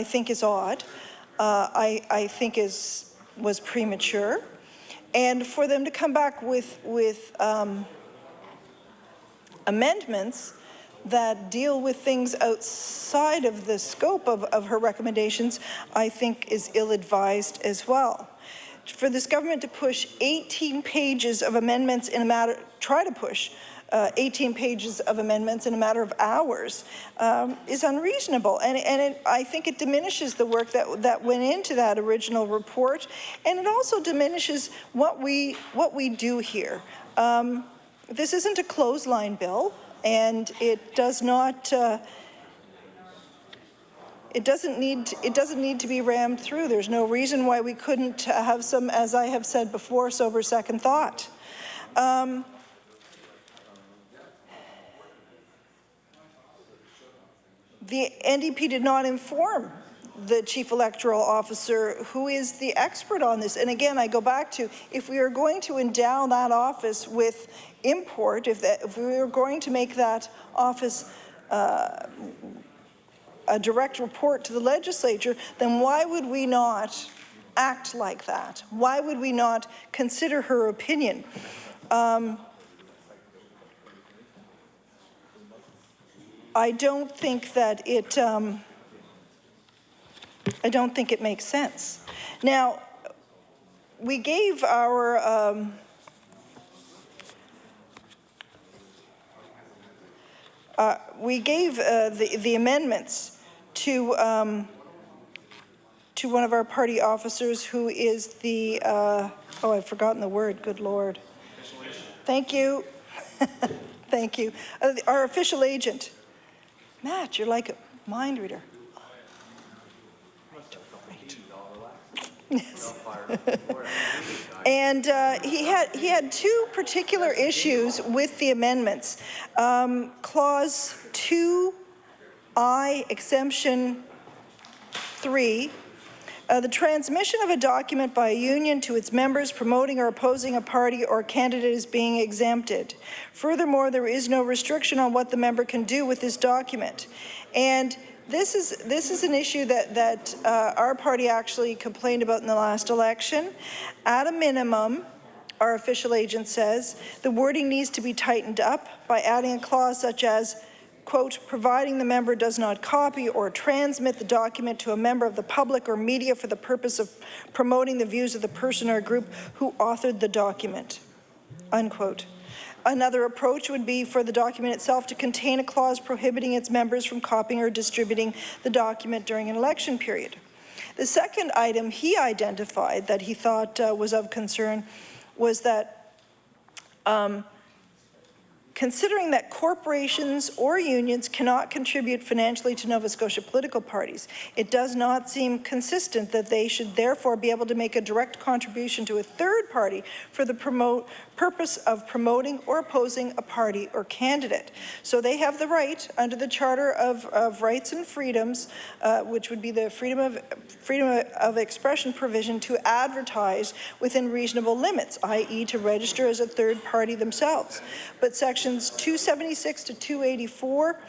think is odd. I think was premature, and for them to come back with amendments that deal with things outside of the scope of her recommendations, I think is ill-advised as well. For this government to push 18 pages of amendments in a matter, try to push 18 pages of amendments in a matter of hours is unreasonable, and I think it diminishes the work that went into that original report, and it also diminishes what we do here. This isn't a clothesline bill, and it does not. It doesn't need to be rammed through. There's no reason why we couldn't have some, as I have said before, sober second thought. The NDP did not inform the Chief Electoral Officer, who is the expert on this. And again, I go back to, if we are going to endow that office with import, if we are going to make that office a direct report to the legislature, then why would we not act like that? Why would we not consider her opinion? I don't think that it makes sense. Now, we gave our the amendments to one of our party officers, who is the oh, I've forgotten the word. Good Lord. Thank you. Thank you. Our official agent. Matt, you're like a mind reader. Right. Yes. And he had two particular issues with the amendments. Clause 2I, exemption 3. The transmission of a document by a union to its members promoting or opposing a party or candidate is being exempted. Furthermore, there is no restriction on what the member can do with this document. And this is an issue that our party actually complained about in the last election. At a minimum, our official agent says, the wording needs to be tightened up by adding a clause such as, quote, providing the member does not copy or transmit the document to a member of the public or media for the purpose of promoting the views of the person or group who authored the document, unquote. Another approach would be for the document itself to contain a clause prohibiting its members from copying or distributing the document during an election period. The second item he identified that he thought was of concern was that considering that corporations or unions cannot contribute financially to Nova Scotia political parties, it does not seem consistent that they should therefore be able to make a direct contribution to a third party for the purpose of promoting or opposing a party or candidate. So they have the right under the Charter of Rights and Freedoms, which would be the freedom of expression provision, to advertise within reasonable limits, i.e. to register as a third party themselves. But sections 276 to 284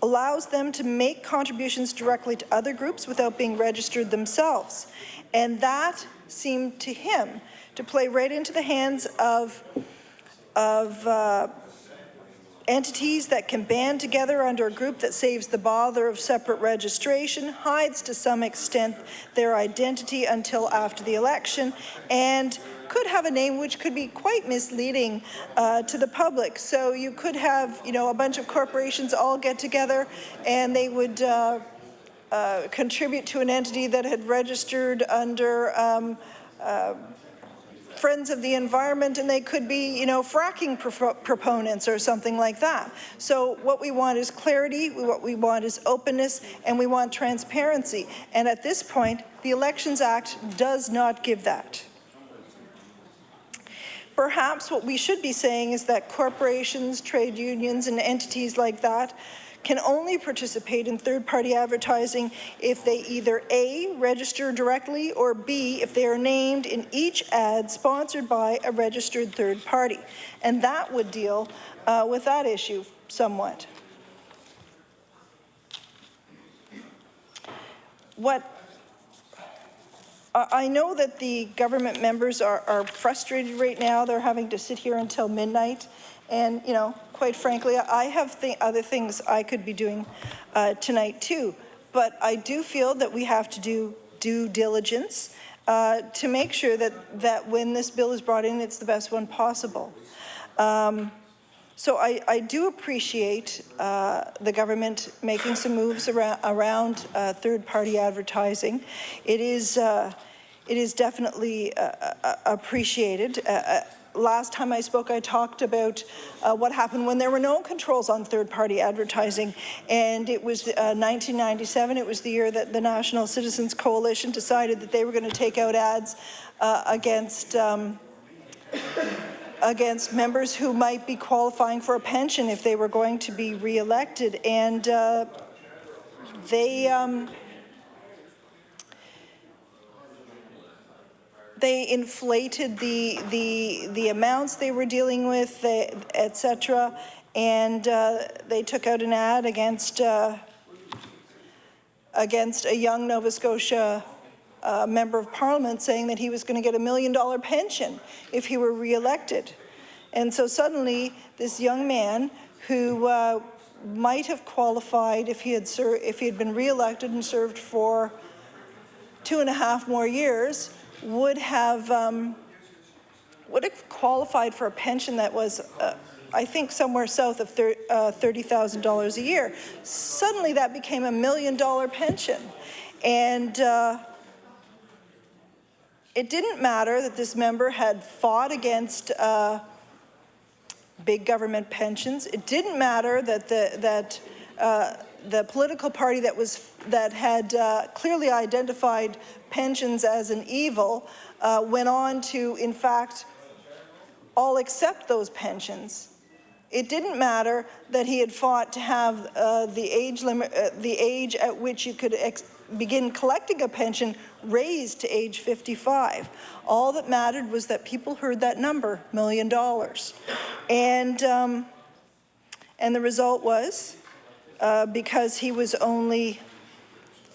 allows them to make contributions directly to other groups without being registered themselves. And that seemed to him to play right into the hands of entities that can band together under a group that saves the bother of separate registration, hides to some extent their identity until after the election, and could have a name which could be quite misleading to the public. So you could have, a bunch of corporations all get together and they would contribute to an entity that had registered under Friends of the Environment, and they could be, fracking proponents or something like that. So what we want is clarity, what we want is openness, and we want transparency. And at this point, the Elections Act does not give that. Perhaps what we should be saying is that corporations, trade unions, and entities like that can only participate in third-party advertising if they either A, register directly, or B, if they are named in each ad sponsored by a registered third party. And that would deal with that issue somewhat. I know that the government members are frustrated right now. They're having to sit here until midnight. And, quite frankly, I have other things I could be doing tonight too. But I do feel that we have to do due diligence to make sure that when this bill is brought in, it's the best one possible. So I do appreciate the government making some moves around third-party advertising. It is definitely appreciated. Last time I spoke, I talked about what happened when there were no controls on third-party advertising, and it was 1997. It was the year that the National Citizens Coalition decided that they were going to take out ads against members who might be qualifying for a pension if they were going to be re-elected, and they inflated the amounts they were dealing with, etc., and they took out an ad against a young Nova Scotia member of Parliament saying that he was going to get $1 million pension if he were re-elected. And so suddenly, this young man who might have qualified if he had been re-elected and served for 2.5 more years would have qualified for a pension that was, I think, somewhere south of $30,000 a year. Suddenly, that became $1 million pension, and it didn't matter that this member had fought against big government pensions. It didn't matter that the political party that had clearly identified pensions as an evil went on to, in fact, all accept those pensions. It didn't matter that he had fought to have the age limit, the age at which you could begin collecting a pension raised to age 55. All that mattered was that people heard that number, $1 million. And the result was, because he was only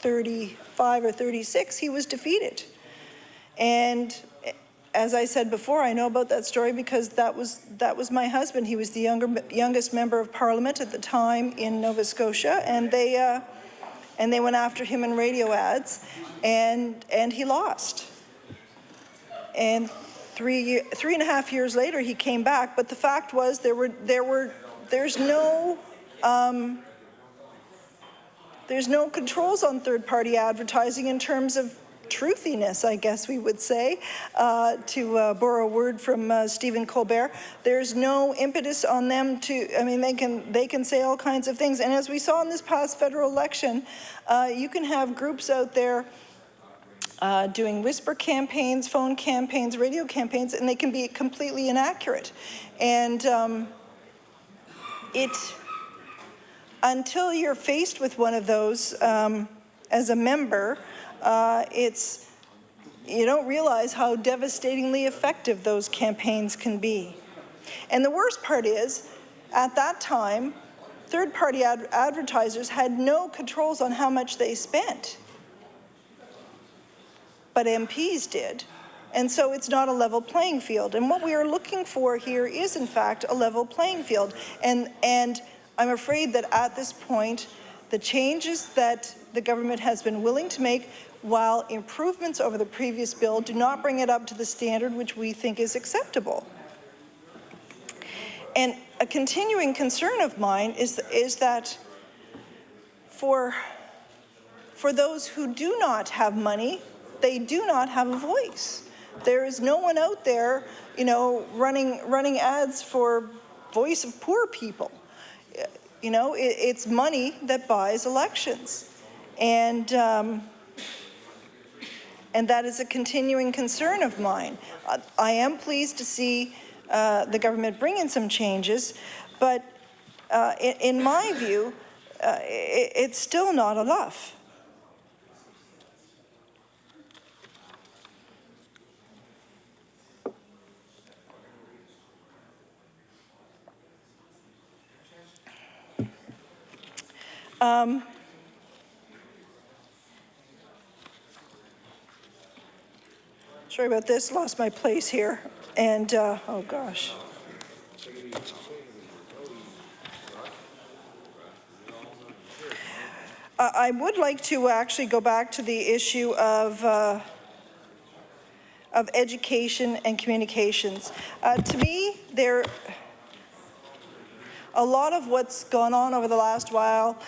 35 or 36, he was defeated. And as I said before, I know about that story because that was my husband. He was the youngest member of Parliament at the time in Nova Scotia, and they went after him in radio ads, and he lost. And 3.5 years later, he came back. But the fact was, there's no controls on third-party advertising in terms of truthiness, I guess we would say, to borrow a word from Stephen Colbert. There's no impetus on them to, I mean, they can say all kinds of things. And as we saw in this past federal election, you can have groups out there doing whisper campaigns, phone campaigns, radio campaigns, and they can be completely inaccurate. And until you're faced with one of those as a member, you don't realize how devastatingly effective those campaigns can be. And the worst part is, at that time, third-party advertisers had no controls on how much they spent. But MPs did. And so it's not a level playing field. And what we are looking for here is, in fact, a level playing field. And I'm afraid that at this point, the changes that the government has been willing to make, while improvements over the previous bill, do not bring it up to the standard which we think is acceptable. And a continuing concern of mine is that for those who do not have money, they do not have a voice. There is no one out there, you know, running ads for voice of poor people. You know, it's money that buys elections. And that is a continuing concern of mine. I am pleased to see the government bring in some changes, but in my view, it's still not enough. Sorry about this, lost my place here. And, oh gosh. I would like to actually go back to the issue of education and communications. To me, a lot of what's gone on over the last while,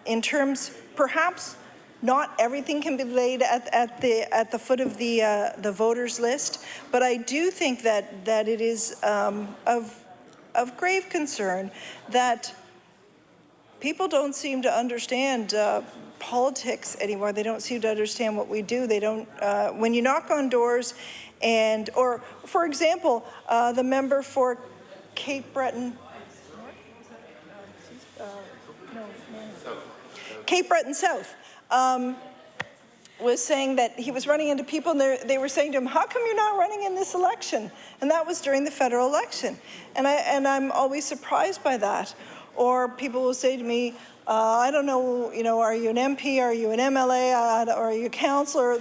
in terms, perhaps not everything can be laid at the foot of the voters list, but I do think that it is of grave concern that people don't seem to understand politics anymore. They don't seem to understand what we do. They don't. When you knock on doors, or for example, the member for Cape Breton. Cape Breton South was saying that he was running into people, and they were saying to him, "How come you're not running in this election?" And that was during the federal election. And I'm always surprised by that. Or people will say to me, "I don't know, you know, are you an MP? Are you an MLA? Are you a councillor?"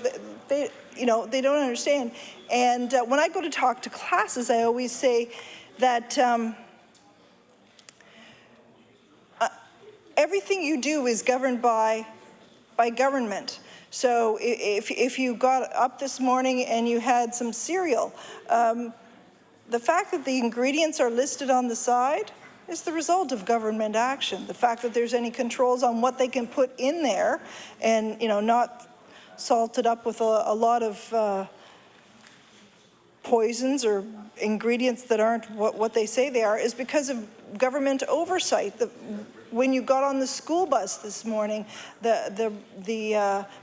They don't understand. And when I go to talk to classes, I always say that everything you do is governed by government. So if you got up this morning and you had some cereal, the fact that the ingredients are listed on the side is the result of government action. The fact that there's any controls on what they can put in there, and not salted up with a lot of poisons or ingredients that aren't what they say they are, is because of government oversight. When you got on the school bus this morning, the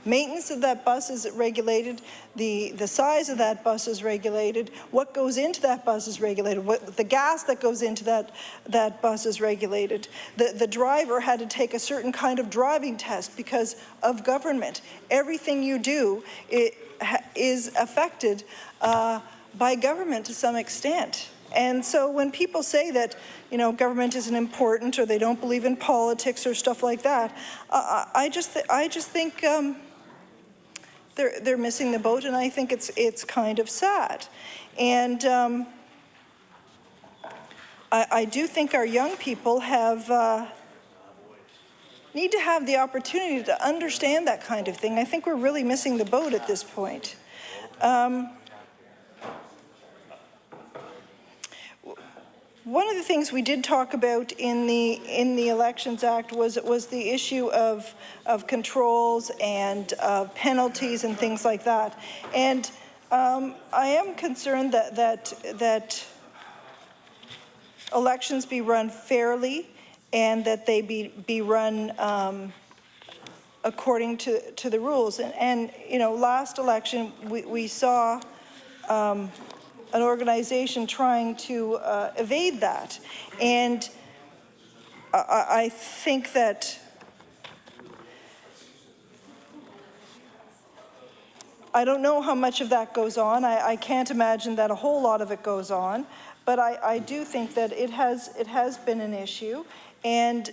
maintenance of that bus is regulated, the size of that bus is regulated, what goes into that bus is regulated, the gas that goes into that bus is regulated. The driver had to take a certain kind of driving test because of government. Everything you do is affected by government to some extent. And so when people say that, government isn't important, or they don't believe in politics or stuff like that, I just think they're missing the boat, and I think it's kind of sad. And I do think our young people need to have the opportunity to understand that kind of thing. I think we're really missing the boat at this point. One of the things we did talk about in the Elections Act was the issue of controls and penalties and things like that. And I am concerned that elections be run fairly and that they be run according to the rules. And you know, last election we saw an organization trying to evade that. And I think that I don't know how much of that goes on. I can't imagine that a whole lot of it goes on, but I do think that it has been an issue. And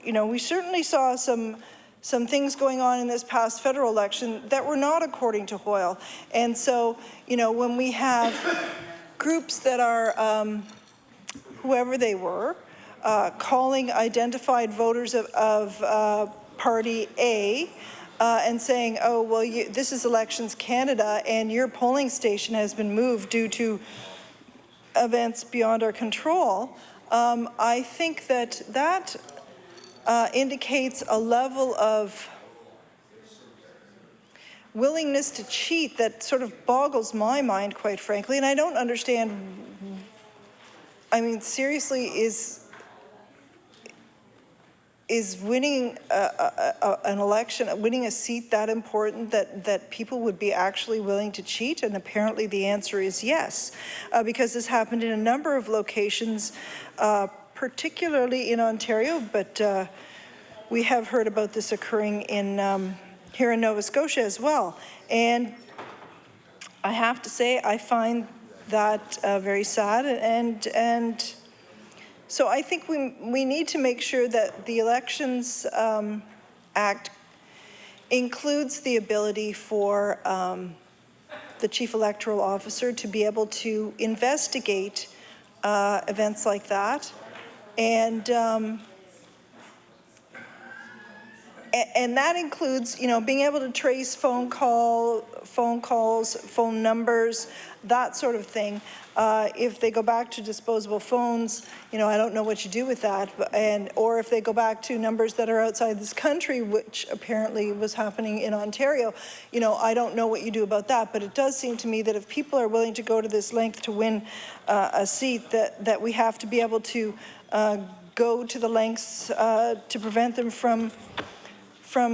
you know, we certainly saw some things going on in this past federal election that were not according to Hoyle. And so, you know, when we have groups that are, whoever they were, calling identified voters of Party A and saying, oh, well, this is Elections Canada and your polling station has been moved due to events beyond our control, I think that indicates a level of willingness to cheat that sort of boggles my mind, quite frankly. And I don't understand, I mean, seriously, is winning an election, winning a seat that important that people would be actually willing to cheat? And apparently the answer is yes, because this happened in a number of locations, particularly in Ontario, but we have heard about this occurring in here in Nova Scotia as well. And I have to say, I find that very sad, and so I think we need to make sure that the Elections Act includes the ability for the Chief Electoral Officer to be able to investigate events like that, and that includes, you know, being able to trace phone calls, phone numbers, that sort of thing. If they go back to disposable phones, you know, I don't know what you do with that, or if they go back to numbers that are outside this country, which apparently was happening in Ontario, you know, I don't know what you do about that. But it does seem to me that if people are willing to go to this length to win a seat, that we have to be able to go to the lengths to prevent them from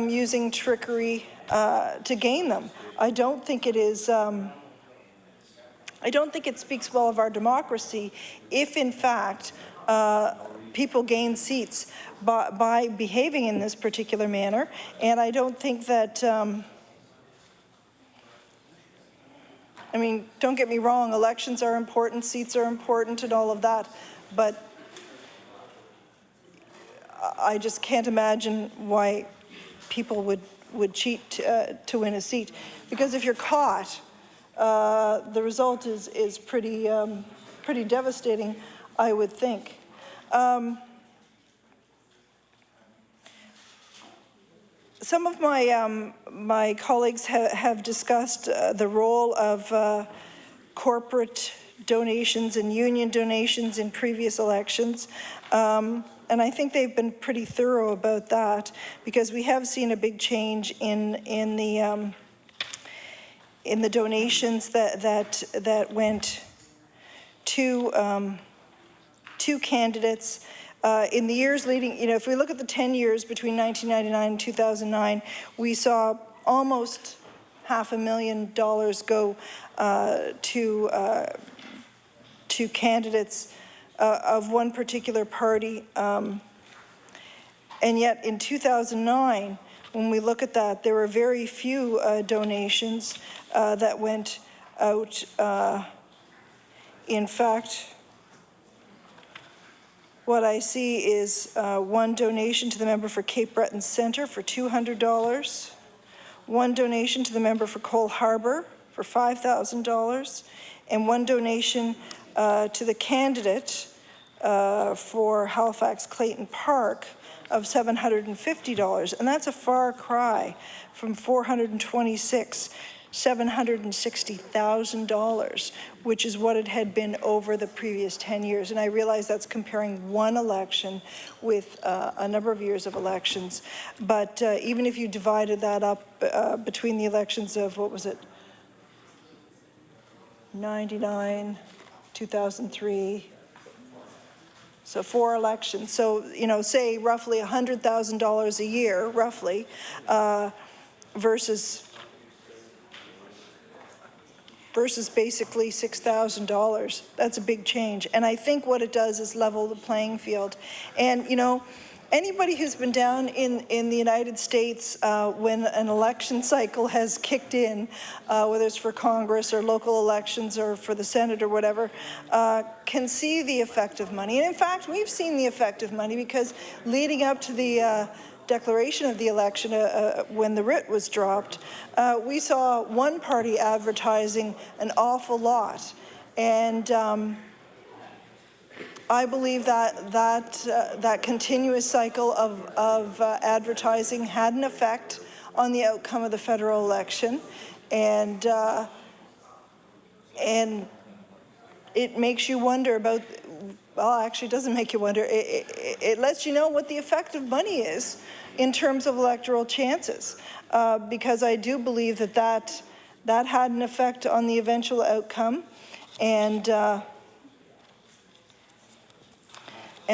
using trickery to gain them. I don't think it is. I don't think it speaks well of our democracy if, in fact, people gain seats by behaving in this particular manner. And I don't think that. I mean, don't get me wrong. Elections are important, seats are important, and all of that, but I just can't imagine why people would cheat to win a seat, because if you're caught, the result is pretty devastating, I would think. Some of my colleagues have discussed the role of corporate donations and union donations in previous elections. And I think they've been pretty thorough about that, because we have seen a big change in the donations that went to candidates in the years leading. You know, if we look at the 10 years between 1999 and 2009, we saw almost $500,000 go to candidates of one particular party, and yet in 2009, when we look at that, there were very few donations that went out. In fact, what I see is one donation to the member for Cape Breton Centre for $200, one donation to the member for Cole Harbour for $5,000, and one donation to the candidate for Halifax Clayton Park of $750, and that's a far cry from $760,000, which is what it had been over the previous 10 years. And I realize that's comparing one election with a number of years of elections, but even if you divided that up between the elections of, what was it, 99, 2003, so 4 elections. So, you know, say roughly $100,000 a year, roughly, versus basically $6,000. That's a big change. And I think what it does is level the playing field. And, you know, anybody who's been down in the United States when an election cycle has kicked in, whether it's for Congress or local elections or for the Senate or whatever, can see the effect of money. And in fact, we've seen the effect of money, because leading up to the declaration of the election, when the writ was dropped, we saw one party advertising an awful lot. And I believe that continuous cycle of advertising had an effect on the outcome of the federal election, and it makes you wonder about, well, actually it doesn't make you wonder, it lets you know what the effect of money is in terms of electoral chances, because I do believe that had an effect on the eventual outcome, and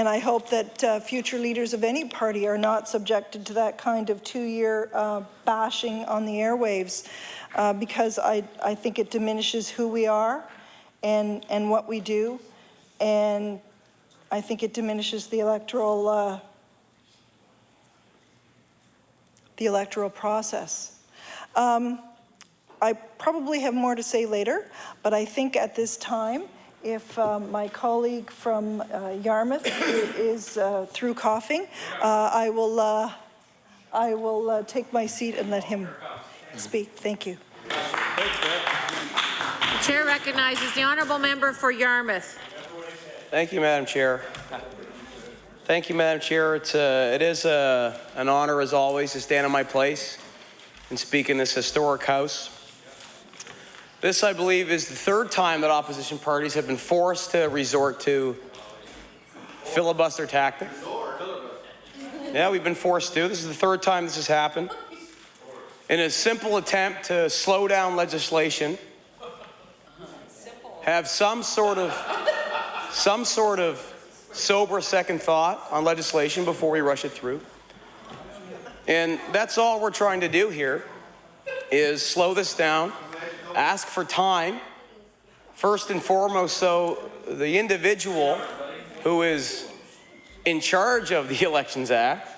I hope that future leaders of any party are not subjected to that kind of 2-year bashing on the airwaves, because I think it diminishes who we are and what we do, and I think it diminishes the electoral process. I probably have more to say later, but I think at this time, if my colleague from Yarmouth is through coughing, I will take my seat and let him speak. Thank you. The chair recognizes the honourable member for Yarmouth. Thank you, Madam Chair. Thank you, Madam Chair. It is an honor, as always, to stand in my place and speak in this historic House. This, I believe, is the 3rd time that opposition parties have been forced to resort to filibuster tactics. Yeah, we've been forced to. This is the 3rd time this has happened. In a simple attempt to slow down legislation, have some sort of sober second thought on legislation before we rush it through. And that's all we're trying to do here, is slow this down, ask for time, first and foremost, so the individual who is in charge of the Elections Act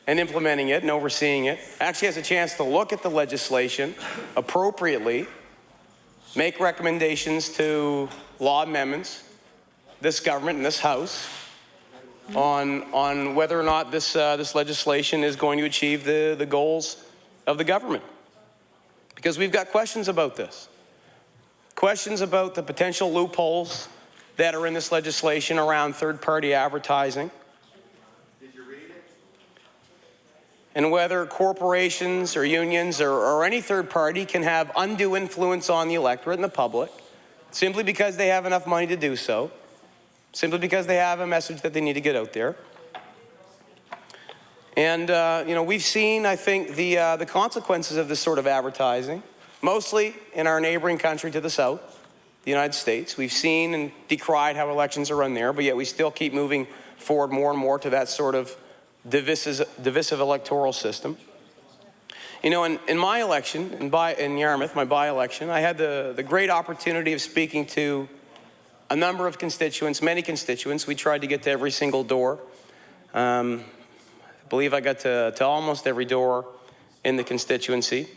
and implementing it and overseeing it actually has a chance to look at the legislation appropriately, make recommendations to law amendments, this government and this House, on whether or not this legislation is going to achieve the goals of the government. Because we've got questions about this. Questions about the potential loopholes that are in this legislation around third-party advertising. And whether corporations or unions or any third party can have undue influence on the electorate and the public simply because they have enough money to do so, simply because they have a message that they need to get out there. And, you know, we've seen, I think, the consequences of this sort of advertising, mostly in our neighboring country to the south, the United States. We've seen and decried how elections are run there, but yet we still keep moving forward more and more to that sort of divisive electoral system. You know, in my election, in Yarmouth, my by-election, I had the great opportunity of speaking to a number of constituents, many constituents. We tried to get to every single door. I believe I got to almost every door in the constituency,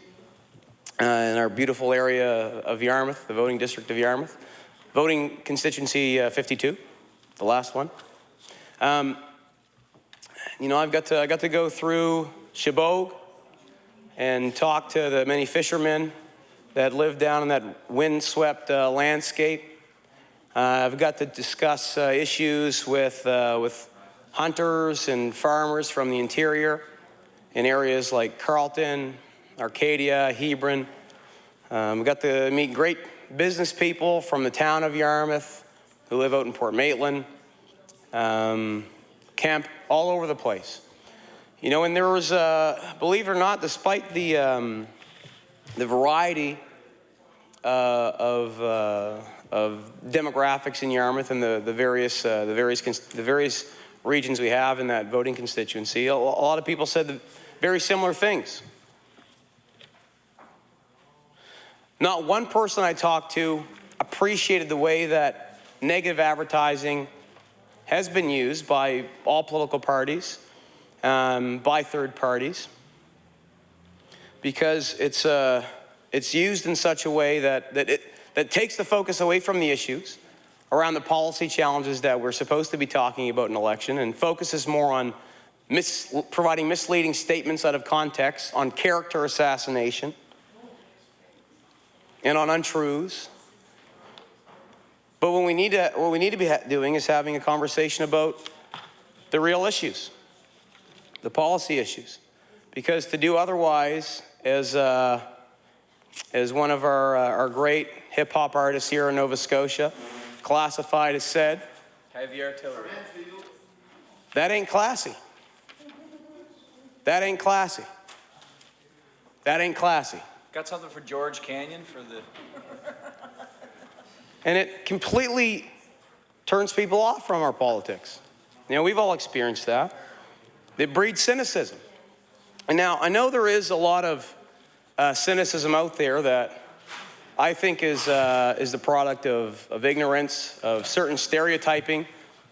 in our beautiful area of Yarmouth, the voting district of Yarmouth. Voting constituency 52, the last one. You know, I got to go through Chibougue and talk to the many fishermen that live down in that windswept landscape. I've got to discuss issues with hunters and farmers from the interior in areas like Carleton, Arcadia, Hebron. We got to meet great business people from the town of Yarmouth who live out in Port Maitland, Kemp, all over the place. You know, and there was, believe it or not, despite the variety of demographics in Yarmouth and the various regions we have in that voting constituency, a lot of people said very similar things. Not one person I talked to appreciated the way that negative advertising has been used by all political parties, by third parties, because it's used in such a way that takes the focus away from the issues around the policy challenges that we're supposed to be talking about in an election, and focuses more on providing misleading statements out of context, on character assassination, and on untruths. But what we need to be doing is having a conversation about the real issues, the policy issues, because to do otherwise, as one of our great hip hop artists here in Nova Scotia, Classified, has said, heavy artillery. That ain't classy. That ain't classy. That ain't classy. Got something for George Canyon for the... And it completely turns people off from our politics. You know, we've all experienced that. It breeds cynicism. And now, I know there is a lot of cynicism out there that I think is the product of ignorance, of certain stereotyping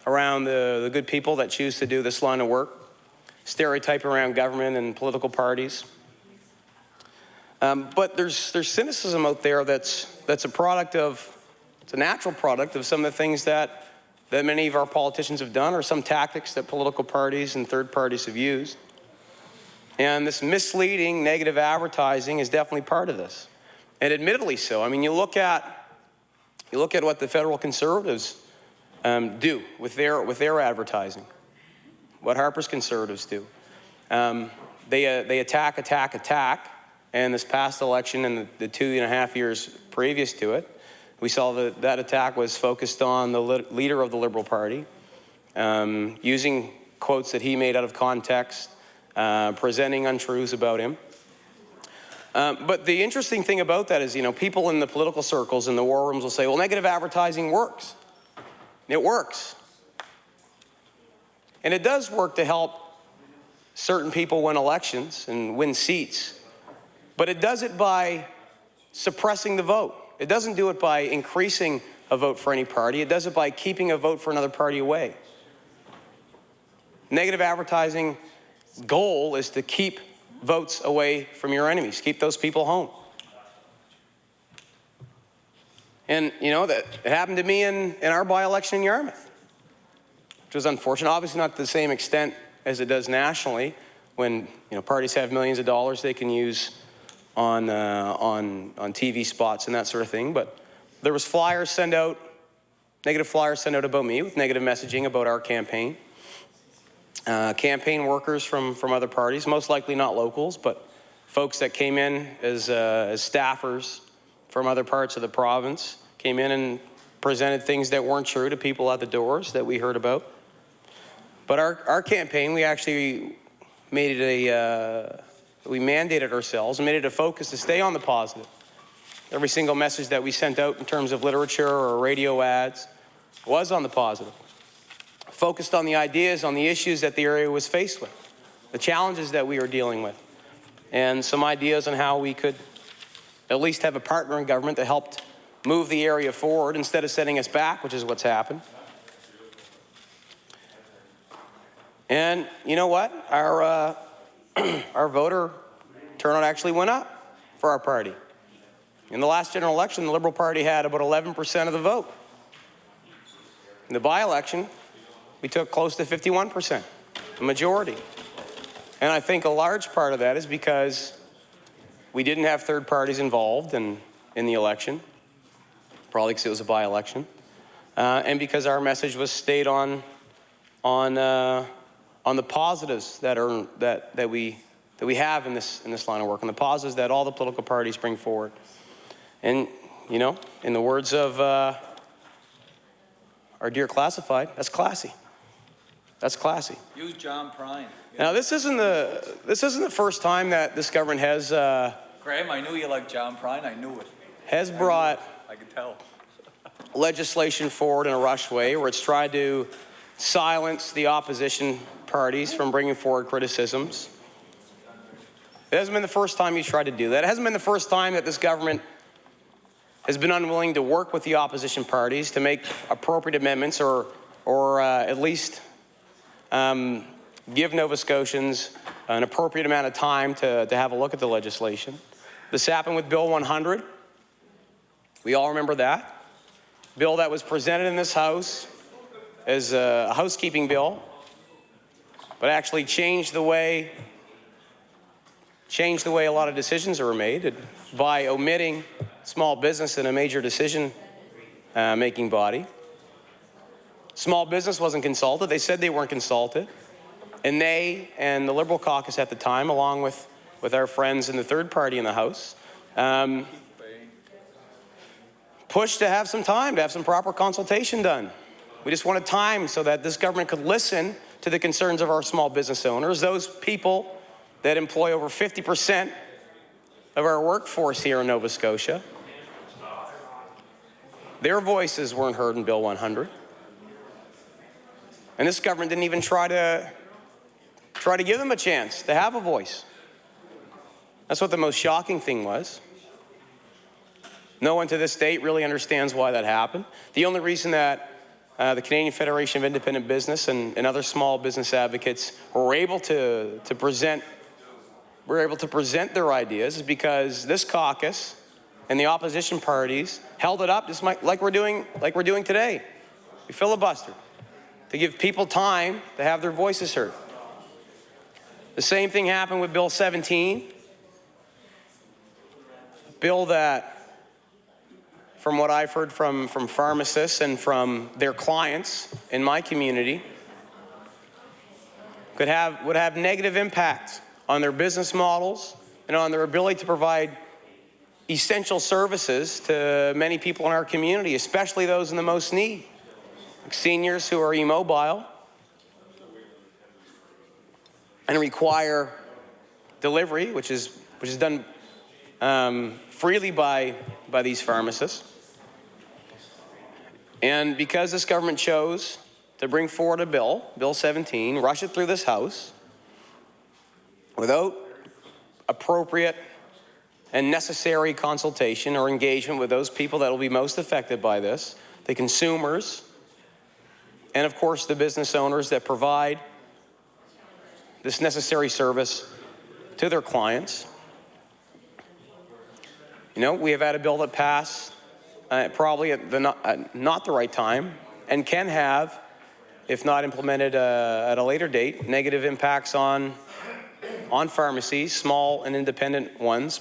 around the good people that choose to do this line of work, stereotyping around government and political parties. But there's cynicism out there that's a product of, it's a natural product of some of the things that many of our politicians have done, or some tactics that political parties and third parties have used. And this misleading negative advertising is definitely part of this. And admittedly so. I mean, you look at what the federal Conservatives do with their advertising, what Harper's Conservatives do. They attack. And this past election and the 2.5 years previous to it, we saw that attack was focused on the leader of the Liberal Party, using quotes that he made out of context, presenting untruths about him. But the interesting thing about that is, you know, people in the political circles in the war rooms will say, well, negative advertising works. It works. And it does work to help certain people win elections and win seats. But it does it by suppressing the vote. It doesn't do it by increasing a vote for any party. It does it by keeping a vote for another party away. Negative advertising goal is to keep votes away from your enemies, keep those people home. And, you know, that it happened to me in our by-election in Yarmouth, which was unfortunate. Obviously not to the same extent as it does nationally, when, you know, parties have millions of dollars they can use on TV spots and that sort of thing. But there was negative flyers sent out about me with negative messaging about our campaign. Campaign workers from other parties, most likely not locals, but folks that came in as staffers from other parts of the province, came in and presented things that weren't true to people at the doors that we heard about. But our campaign, we actually made it we mandated ourselves and made it a focus to stay on the positive. Every single message that we sent out in terms of literature or radio ads was on the positive. Focused on the ideas, on the issues that the area was faced with, the challenges that we were dealing with, and some ideas on how we could at least have a partner in government that helped move the area forward instead of setting us back, which is what's happened. And you know what? Our voter turnout actually went up for our party. In the last general election, the Liberal Party had about 11% of the vote. In the by-election, we took close to 51%, a majority. And I think a large part of that is because We didn't have third parties involved in the election, probably because it was a by-election, and because our message was stayed on the positives that we have in this line of work, and the positives that all the political parties bring forward. And you know, in the words of our dear classified, that's classy. That's classy. Use John Prine. Now, this isn't the first time that this government has Graham, I knew you liked John Prine. I knew it. has brought I could tell. legislation forward in a rushed way, where it's tried to silence the opposition parties from bringing forward criticisms. It hasn't been the first time you've tried to do that. It hasn't been the first time that this government has been unwilling to work with the opposition parties to make appropriate amendments or at least give Nova Scotians an appropriate amount of time to have a look at the legislation. This happened with Bill 100. We all remember that. Bill that was presented in this House as a housekeeping bill, but actually changed the way a lot of decisions are made by omitting small business in a major decision making body. Small business wasn't consulted. They said they weren't consulted. And they and the Liberal caucus at the time, along with our friends in the third party in the House, pushed to have some time, to have some proper consultation done. We just wanted time so that this government could listen to the concerns of our small business owners, those people that employ over 50% of our workforce here in Nova Scotia. Their voices weren't heard in Bill 100. And this government didn't even try to give them a chance to have a voice. That's what the most shocking thing was. No one to this date really understands why that happened. The only reason that the Canadian Federation of Independent Business and other small business advocates were able to present their ideas is because this caucus and the opposition parties held it up just like we're doing today. We filibustered to give people time to have their voices heard. The same thing happened with Bill 17, a bill that, from what I've heard from pharmacists and from their clients in my community, would have negative impacts on their business models and on their ability to provide essential services to many people in our community, especially those in the most need, like seniors who are immobile and require delivery, which is done freely by these pharmacists. And because this government chose to bring forward a bill, Bill 17, rush it through this House without appropriate and necessary consultation or engagement with those people that will be most affected by this, the consumers, and of course the business owners that provide this necessary service to their clients. You know, we have had a bill that passed probably at not the right time and can have, if not implemented at a later date, negative impacts on pharmacies, small and independent ones,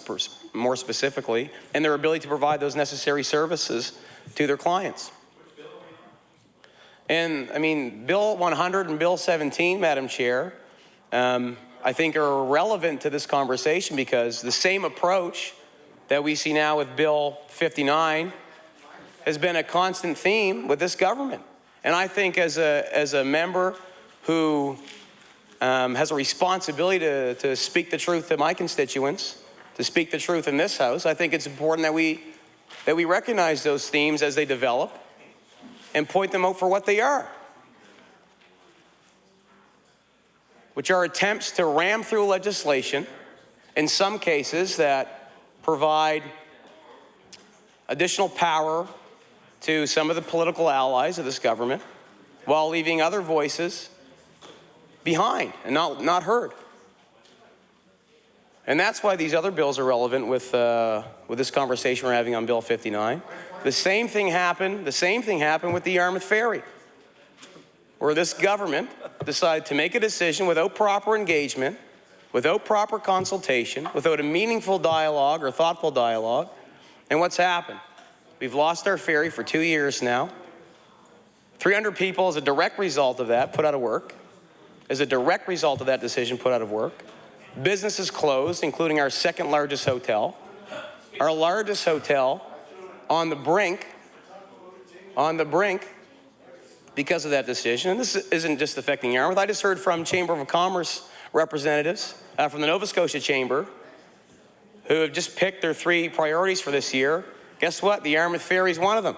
more specifically, and their ability to provide those necessary services to their clients. And I mean, Bill 100 and Bill 17, Madam Chair, I think are relevant to this conversation because the same approach that we see now with Bill 59 has been a constant theme with this government. And I think as a member who has a responsibility to speak the truth to my constituents, to speak the truth in this House, I think it's important that we recognize those themes as they develop and point them out for what they are, which are attempts to ram through legislation, in some cases that provide additional power to some of the political allies of this government, while leaving other voices behind and not heard. And that's why these other bills are relevant with this conversation we're having on Bill 59. The same thing happened with the Yarmouth Ferry, where this government decided to make a decision without proper engagement without proper consultation, without a meaningful dialogue or thoughtful dialogue. And what's happened? We've lost our ferry for 2 years now. 300 people as a direct result of that put out of work. As a direct result of that decision put out of work. Businesses closed, including our second largest hotel. Our largest hotel on the brink because of that decision. And this isn't just affecting Yarmouth. I just heard from Chamber of Commerce representatives from the Nova Scotia Chamber who have just picked their 3 priorities for this year. Guess what? The Yarmouth Ferry is one of them.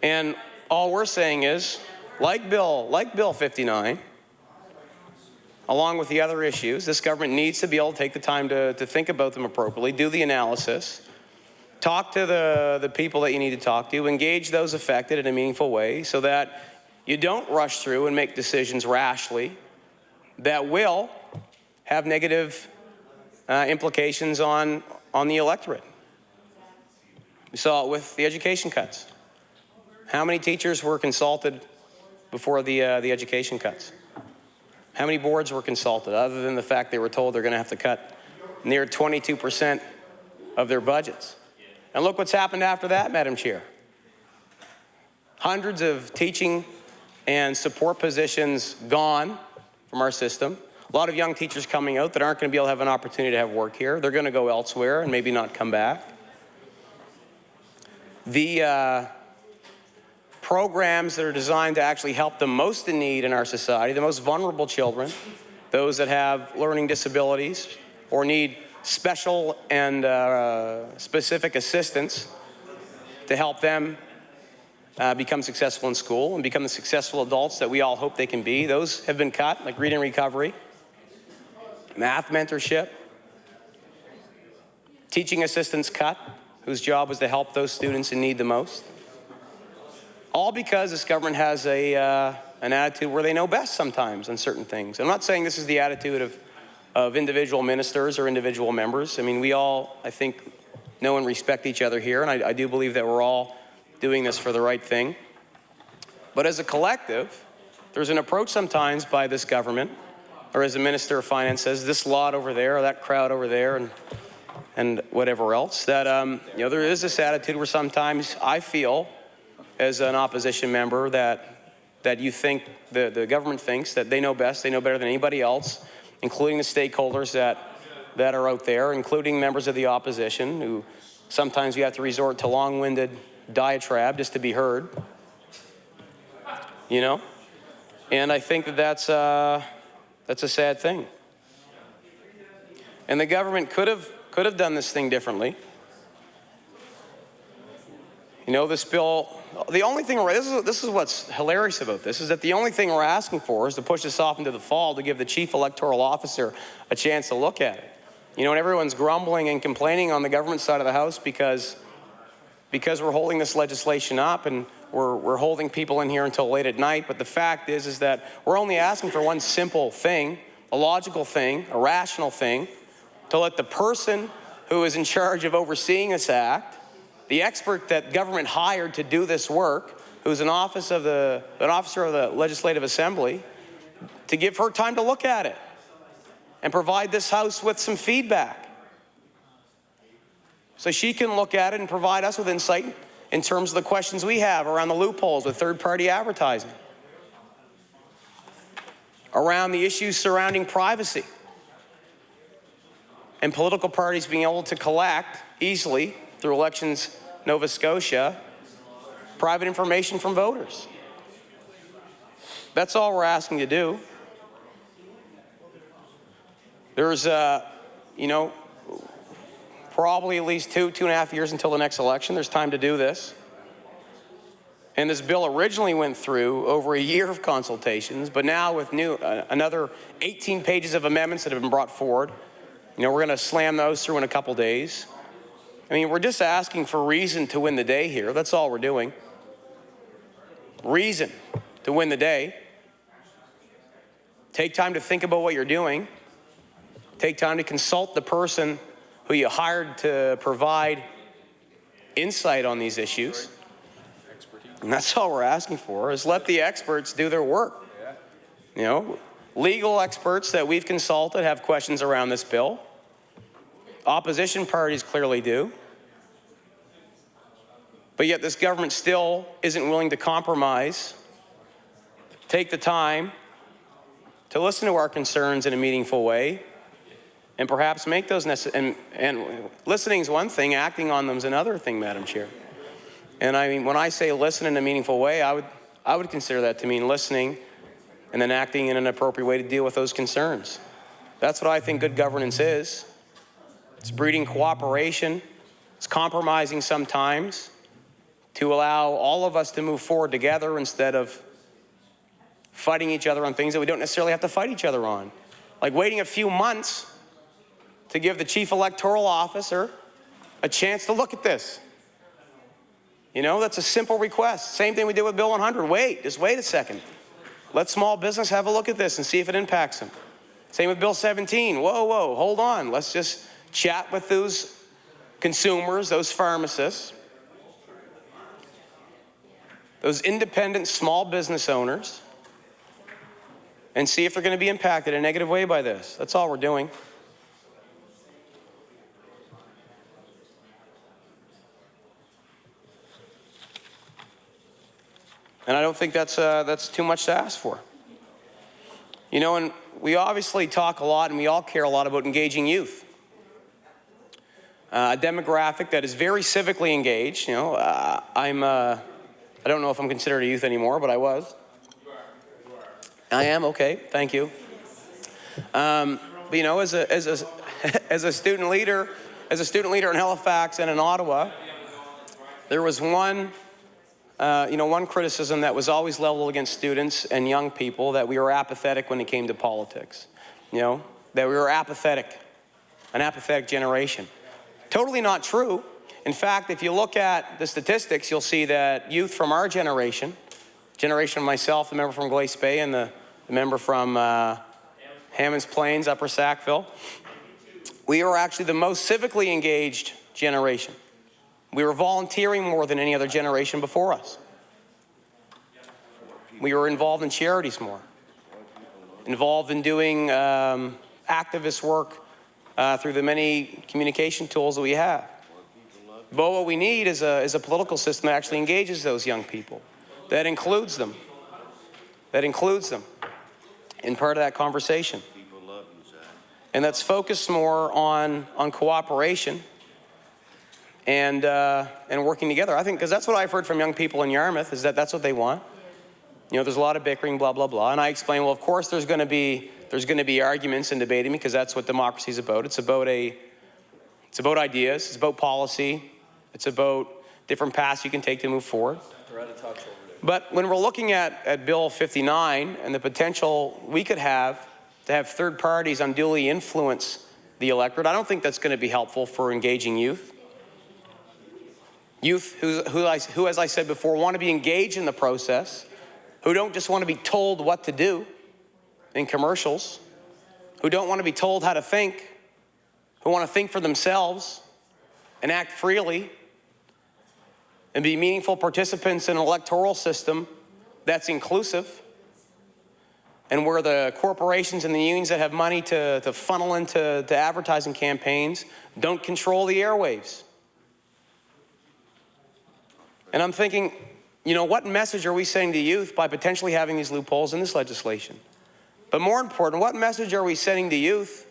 And all we're saying is, like Bill 59, along with the other issues, this government needs to be able to take the time to think about them appropriately, do the analysis, talk to the people that you need to talk to, engage those affected in a meaningful way so that you don't rush through and make decisions rashly that will have negative implications on the electorate. We saw it with the education cuts. How many teachers were consulted before the education cuts? How many boards were consulted, other than the fact they were told they're going to have to cut near 22% of their budgets? And look what's happened after that, Madam Chair. Hundreds of teaching and support positions gone from our system. A lot of young teachers coming out that aren't going to be able to have an opportunity to have work here. They're going to go elsewhere and maybe not come back. The programs that are designed to actually help the most in need in our society, the most vulnerable children, those that have learning disabilities or need special and specific assistance to help them become successful in school and become the successful adults that we all hope they can be. Those have been cut, like reading recovery, math mentorship, teaching assistants cut, whose job was to help those students in need the most. All because this government has an attitude where they know best sometimes on certain things. I'm not saying this is the attitude of individual ministers or individual members. I mean, we all, I think, know and respect each other here, and I do believe that we're all doing this for the right thing. But as a collective, there's an approach sometimes by this government, or as the Minister of Finance says, this lot over there, or that crowd over there, and whatever else, that there is this attitude where sometimes I feel, as an opposition member, that you think, the government thinks that they know best, they know better than anybody else, including the stakeholders that are out there, including members of the opposition, who sometimes you have to resort to long-winded diatribe just to be heard. You know? And I think that's a sad thing. And the government could have done this thing differently. You know, this bill, the only thing, this is what's hilarious about this, is that the only thing we're asking for is to push this off into the fall to give the chief electoral officer a chance to look at it. You know, and everyone's grumbling and complaining on the government side of the House because we're holding this legislation up and we're holding people in here until late at night. But the fact is that we're only asking for one simple thing, a logical thing, a rational thing, to let the person who is in charge of overseeing this act, the expert that government hired to do this work, who's an officer of the Legislative Assembly, to give her time to look at it and provide this House with some feedback. So she can look at it and provide us with insight in terms of the questions we have around the loopholes with third-party advertising, around the issues surrounding privacy, and political parties being able to collect easily through Elections Nova Scotia private information from voters. That's all we're asking to do. There's, probably at least two and a half years until the next election. There's time to do this. And this bill originally went through over a year of consultations, but now with another 18 pages of amendments that have been brought forward, we're going to slam those through in a couple days. I mean, we're just asking for reason to win the day here. That's all we're doing. Reason to win the day. Take time to think about what you're doing. Take time to consult the person who you hired to provide insight on these issues. And that's all we're asking for, is let the experts do their work. Legal experts that we've consulted have questions around this bill. Opposition parties clearly do. But yet this government still isn't willing to compromise, take the time to listen to our concerns in a meaningful way, and perhaps make those necessary. And listening is one thing, acting on them is another thing, Madam Chair. And I mean, when I say listen in a meaningful way, I would consider that to mean listening and then acting in an appropriate way to deal with those concerns. That's what I think good governance is. It's breeding cooperation. It's compromising sometimes to allow all of us to move forward together instead of fighting each other on things that we don't necessarily have to fight each other on. Like waiting a few months to give the chief electoral officer a chance to look at this. You know, that's a simple request. Same thing we did with Bill 100. Just wait a second. Let small business have a look at this and see if it impacts them. Same with Bill 17. Whoa, hold on. Let's just chat with those consumers, those pharmacists, those independent small business owners, and see if they're going to be impacted in a negative way by this. That's all we're doing. And I don't think that's too much to ask for. You know, and we obviously talk a lot and we all care a lot about engaging youth. A demographic that is very civically engaged. You know, I don't know if I'm considered a youth anymore, but I was. I am, okay, thank you. But you know, as a student leader in Halifax and in Ottawa, there was one criticism that was always leveled against students and young people, that we were apathetic when it came to politics. You know, that we were apathetic, an apathetic generation. Totally not true. In fact, if you look at the statistics, you'll see that youth from our generation of myself, the member from Glace Bay, and the member from Hammonds Plains, Upper Sackville, we were actually the most civically engaged generation. We were volunteering more than any other generation before us. We were involved in charities more, involved in doing activist work through the many communication tools that we have. But what we need is a political system that actually engages those young people, that includes them in part of that conversation. And that's focused more on cooperation and working together. I think, because that's what I've heard from young people in Yarmouth, is that that's what they want. You know, there's a lot of bickering, blah, blah, blah. And I explain, well, of course there's going to be arguments and debating, because that's what democracy is about. It's about ideas, it's about policy, it's about different paths you can take to move forward. But when we're looking at Bill 59 and the potential we could have to have third parties unduly influence the electorate, I don't think that's going to be helpful for engaging youth. Youth who, as I said before, want to be engaged in the process, who don't just want to be told what to do in commercials, who don't want to be told how to think, who want to think for themselves and act freely and be meaningful participants in an electoral system that's inclusive, and where the corporations and the unions that have money to funnel into advertising campaigns don't control the airwaves. And I'm thinking, you know, what message are we sending to youth by potentially having these loopholes in this legislation? But more important, what message are we sending to youth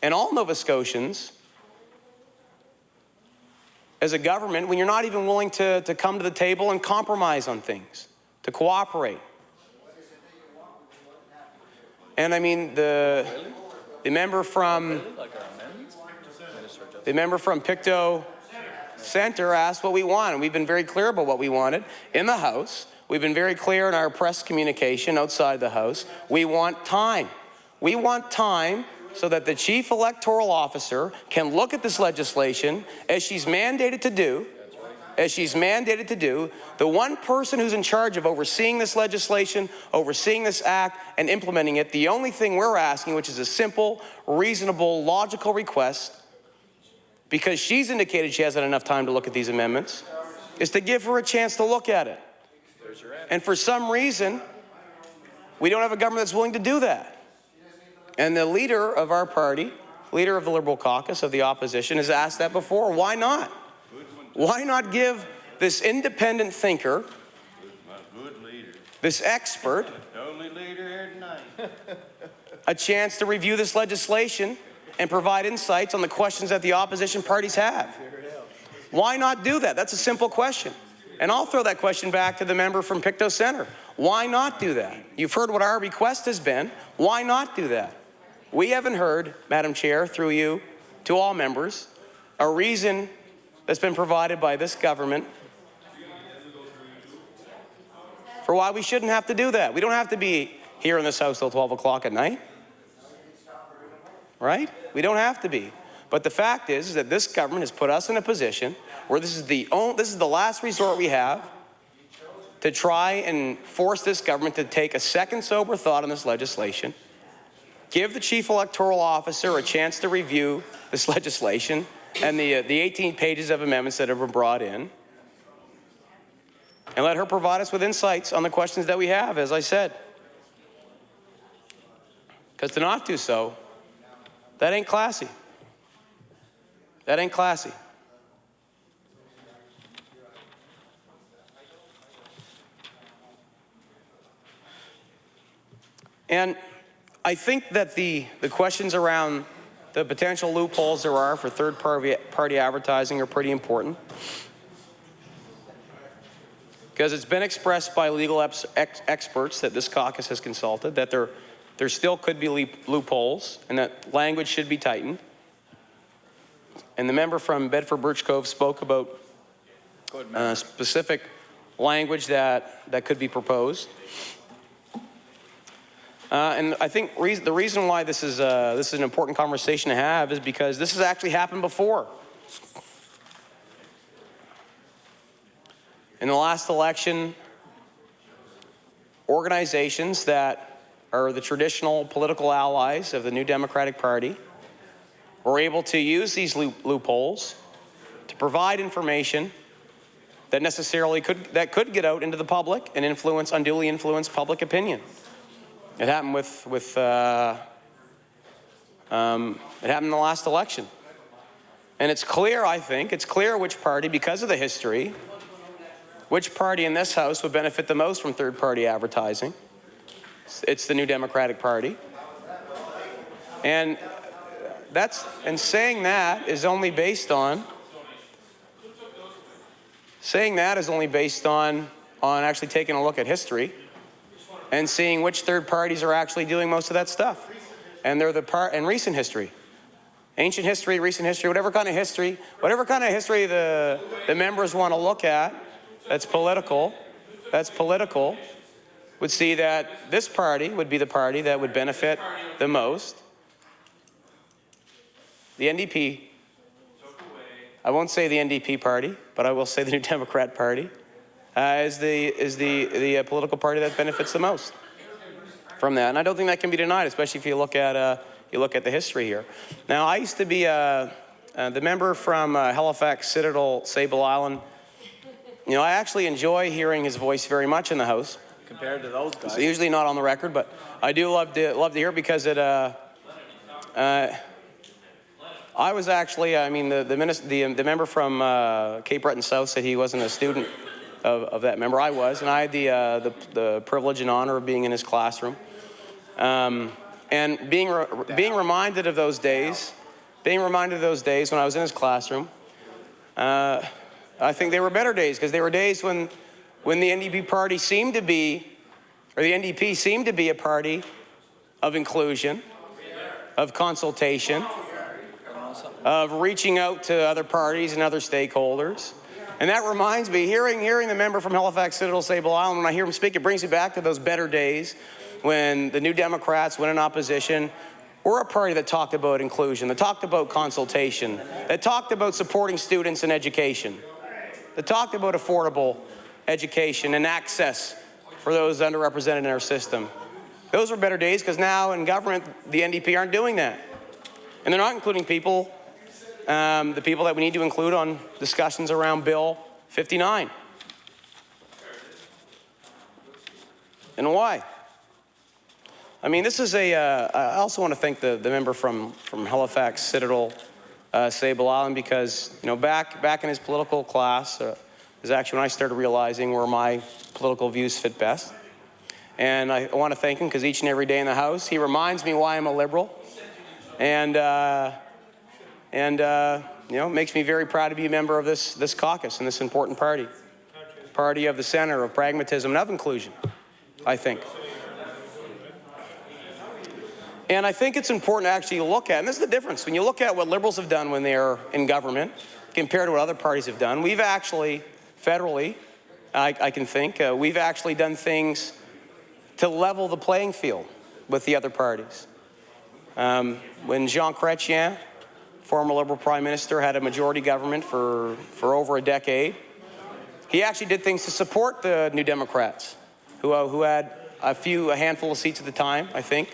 and all Nova Scotians as a government when you're not even willing to come to the table and compromise on things, to cooperate? And I mean, the member from Pictou Centre asked what we want, and we've been very clear about what we wanted in the House. We've been very clear in our press communication outside the House. We want time. We want time so that the chief electoral officer can look at this legislation as she's mandated to do. The one person who's in charge of overseeing this legislation, overseeing this act, and implementing it, the only thing we're asking, which is a simple, reasonable, logical request, because she's indicated she hasn't enough time to look at these amendments, is to give her a chance to look at it. And for some reason, we don't have a government that's willing to do that. And the leader of our party, leader of the Liberal caucus of the opposition, has asked that before. Why not? Why not give this independent thinker, this expert, a chance to review this legislation and provide insights on the questions that the opposition parties have? Why not do that? That's a simple question. And I'll throw that question back to the member from Pictou Centre. Why not do that? You've heard what our request has been. Why not do that? We haven't heard, Madam Chair, through you, to all members, a reason that's been provided by this government for why we shouldn't have to do that. We don't have to be here in this House till 12 o'clock at night. Right? We don't have to be. But the fact is that this government has put us in a position where this is the last resort we have to try and force this government to take a second sober thought on this legislation, give the Chief Electoral Officer a chance to review this legislation and the 18 pages of amendments that have been brought in, and let her provide us with insights on the questions that we have, as I said. Because to not do so, that ain't classy. That ain't classy. And I think that the questions around the potential loopholes there are for third-party advertising are pretty important. Because it's been expressed by legal experts that this caucus has consulted that there still could be loopholes and that language should be tightened. And the member from Bedford Birch Cove spoke about specific language that could be proposed. And I think the reason why this is an important conversation to have is because this has actually happened before. In the last election, organizations that are the traditional political allies of the New Democratic Party were able to use these loopholes to provide information that could get out into the public and unduly influence public opinion. It happened it happened in the last election. And it's clear, I think, which party, because of the history, which party in this House would benefit the most from third-party advertising. It's the New Democratic Party. And saying that is only based on actually taking a look at history and seeing which third parties are actually doing most of that stuff. And they're in recent history. Ancient history, recent history, whatever kind of history the members want to look at that's political, would see that this party would be the party that would benefit the most. The NDP, I won't say the NDP party, but I will say the New Democrat Party, is the political party that benefits the most from that. And I don't think that can be denied, especially if you look at the history here. Now, I used to be the member from Halifax, Citadel, Sable Island. You know, I actually enjoy hearing his voice very much in the House. Compared to those guys. It's usually not on the record, but I do love to hear it because it. I was actually, the member from Cape Breton South said he wasn't a student of that member. I was, and I had the privilege and honor of being in his classroom, and being reminded of those days when I was in his classroom. I think they were better days because they were days when the NDP party seemed to be, or the NDP seemed to be a party of inclusion, of consultation, of reaching out to other parties and other stakeholders. And that reminds me, hearing the member from Halifax, Citadel, Sable Island, when I hear him speak, it brings me back to those better days when the New Democrats, when in opposition, were a party that talked about inclusion, that talked about consultation, that talked about supporting students in education, that talked about affordable education and access for those underrepresented in our system. Those are better days because now in government, the NDP aren't doing that. And they're not including people, the people that we need to include on discussions around Bill 59. And why? I mean, this is I also want to thank the member from Halifax Citadel, Sable Island, because, you know, back in his political class is actually when I started realizing where my political views fit best. And I want to thank him because each and every day in the House, he reminds me why I'm a Liberal. And you know, makes me very proud to be a member of this caucus and this important party. Party of the center, of pragmatism and of inclusion, I think. And I think it's important to actually look at, and this is the difference, when you look at what Liberals have done when they're in government compared to what other parties have done, we've actually, federally, I can think, we've actually done things to level the playing field with the other parties. When Jean Chrétien, former Liberal Prime Minister, had a majority government for over a decade, he actually did things to support the New Democrats, who had a handful of seats at the time, I think.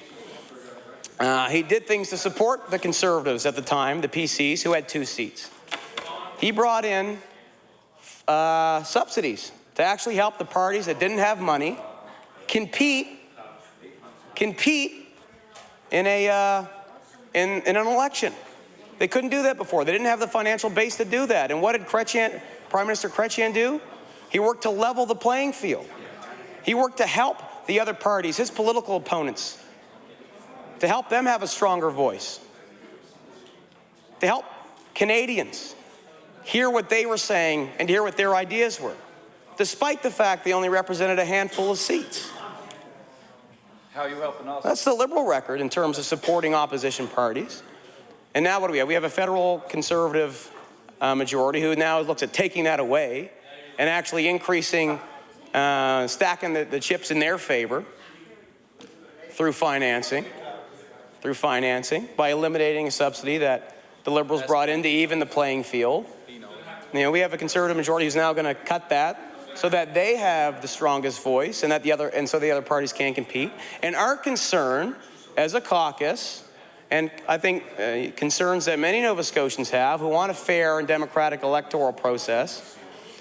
He did things to support the Conservatives at the time, the PCs, who had 2 seats. He brought in subsidies to actually help the parties that didn't have money compete in an election. They couldn't do that before. They didn't have the financial base to do that. And what did Prime Minister Chrétien do? He worked to level the playing field. He worked to help the other parties, his political opponents, to help them have a stronger voice, to help Canadians hear what they were saying and hear what their ideas were, despite the fact they only represented a handful of seats. How are you helping us? That's the Liberal record in terms of supporting opposition parties. And now what do we have? We have a federal Conservative majority who now looks at taking that away and actually increasing, stacking the chips in their favor through financing by eliminating a subsidy that the Liberals brought in to even the playing field. You know, we have a Conservative majority who's now going to cut that so that they have the strongest voice and so the other parties can't compete. And our concern as a caucus, and I think concerns that many Nova Scotians have who want a fair and democratic electoral process,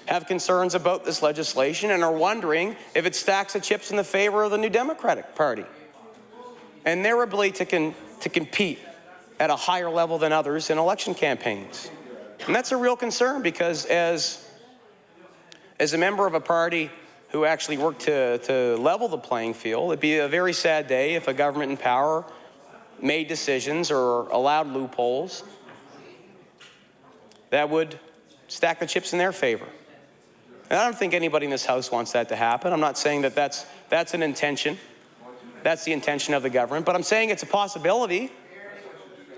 have concerns about this legislation and are wondering if it stacks the chips in the favor of the New Democratic Party and their ability to compete at a higher level than others in election campaigns. And that's a real concern because as a member of a party who actually worked to level the playing field, it'd be a very sad day if a government in power made decisions or allowed loopholes that would stack the chips in their favor. And I don't think anybody in this House wants that to happen. I'm not saying that that's an intention. That's the intention of the government, but I'm saying it's a possibility.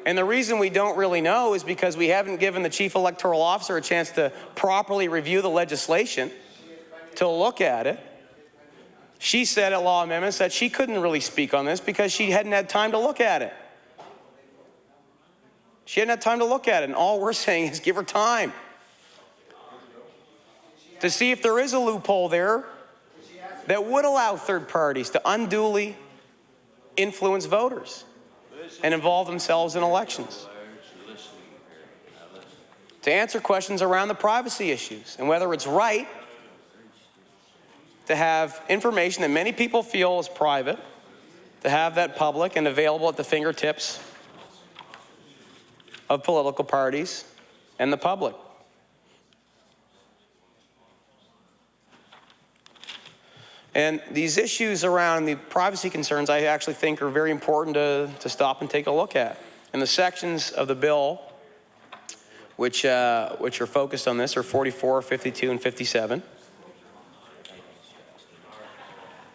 And the reason we don't really know is because we haven't given the Chief Electoral Officer a chance to properly review the legislation, to look at it. She said at Law Amendments that she couldn't really speak on this because she hadn't had time to look at it. She hadn't had time to look at it, and all we're saying is give her time to see if there is a loophole there that would allow third parties to unduly influence voters and involve themselves in elections. To answer questions around the privacy issues and whether it's right to have information that many people feel is private, to have that public and available at the fingertips of political parties and the public. And these issues around the privacy concerns I actually think are very important to stop and take a look at. And the sections of the bill which are focused on this are 44, 52, and 57,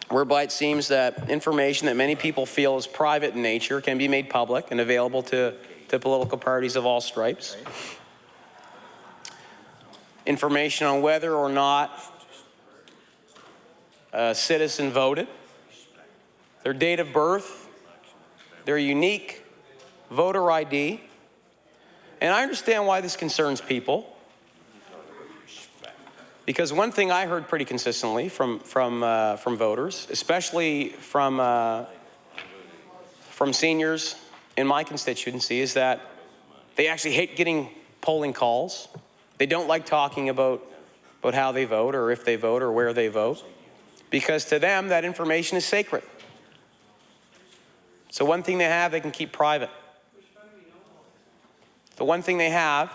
whereby it seems that information that many people feel is private in nature can be made public and available to political parties of all stripes. Information on whether or not a citizen voted, their date of birth, their unique voter ID. And I understand why this concerns people, because one thing I heard pretty consistently from voters, especially from seniors in my constituency, is that they actually hate getting polling calls. They don't like talking about how they vote or if they vote or where they vote, because to them that information is sacred. So one thing they have, they can keep private. The one thing they have,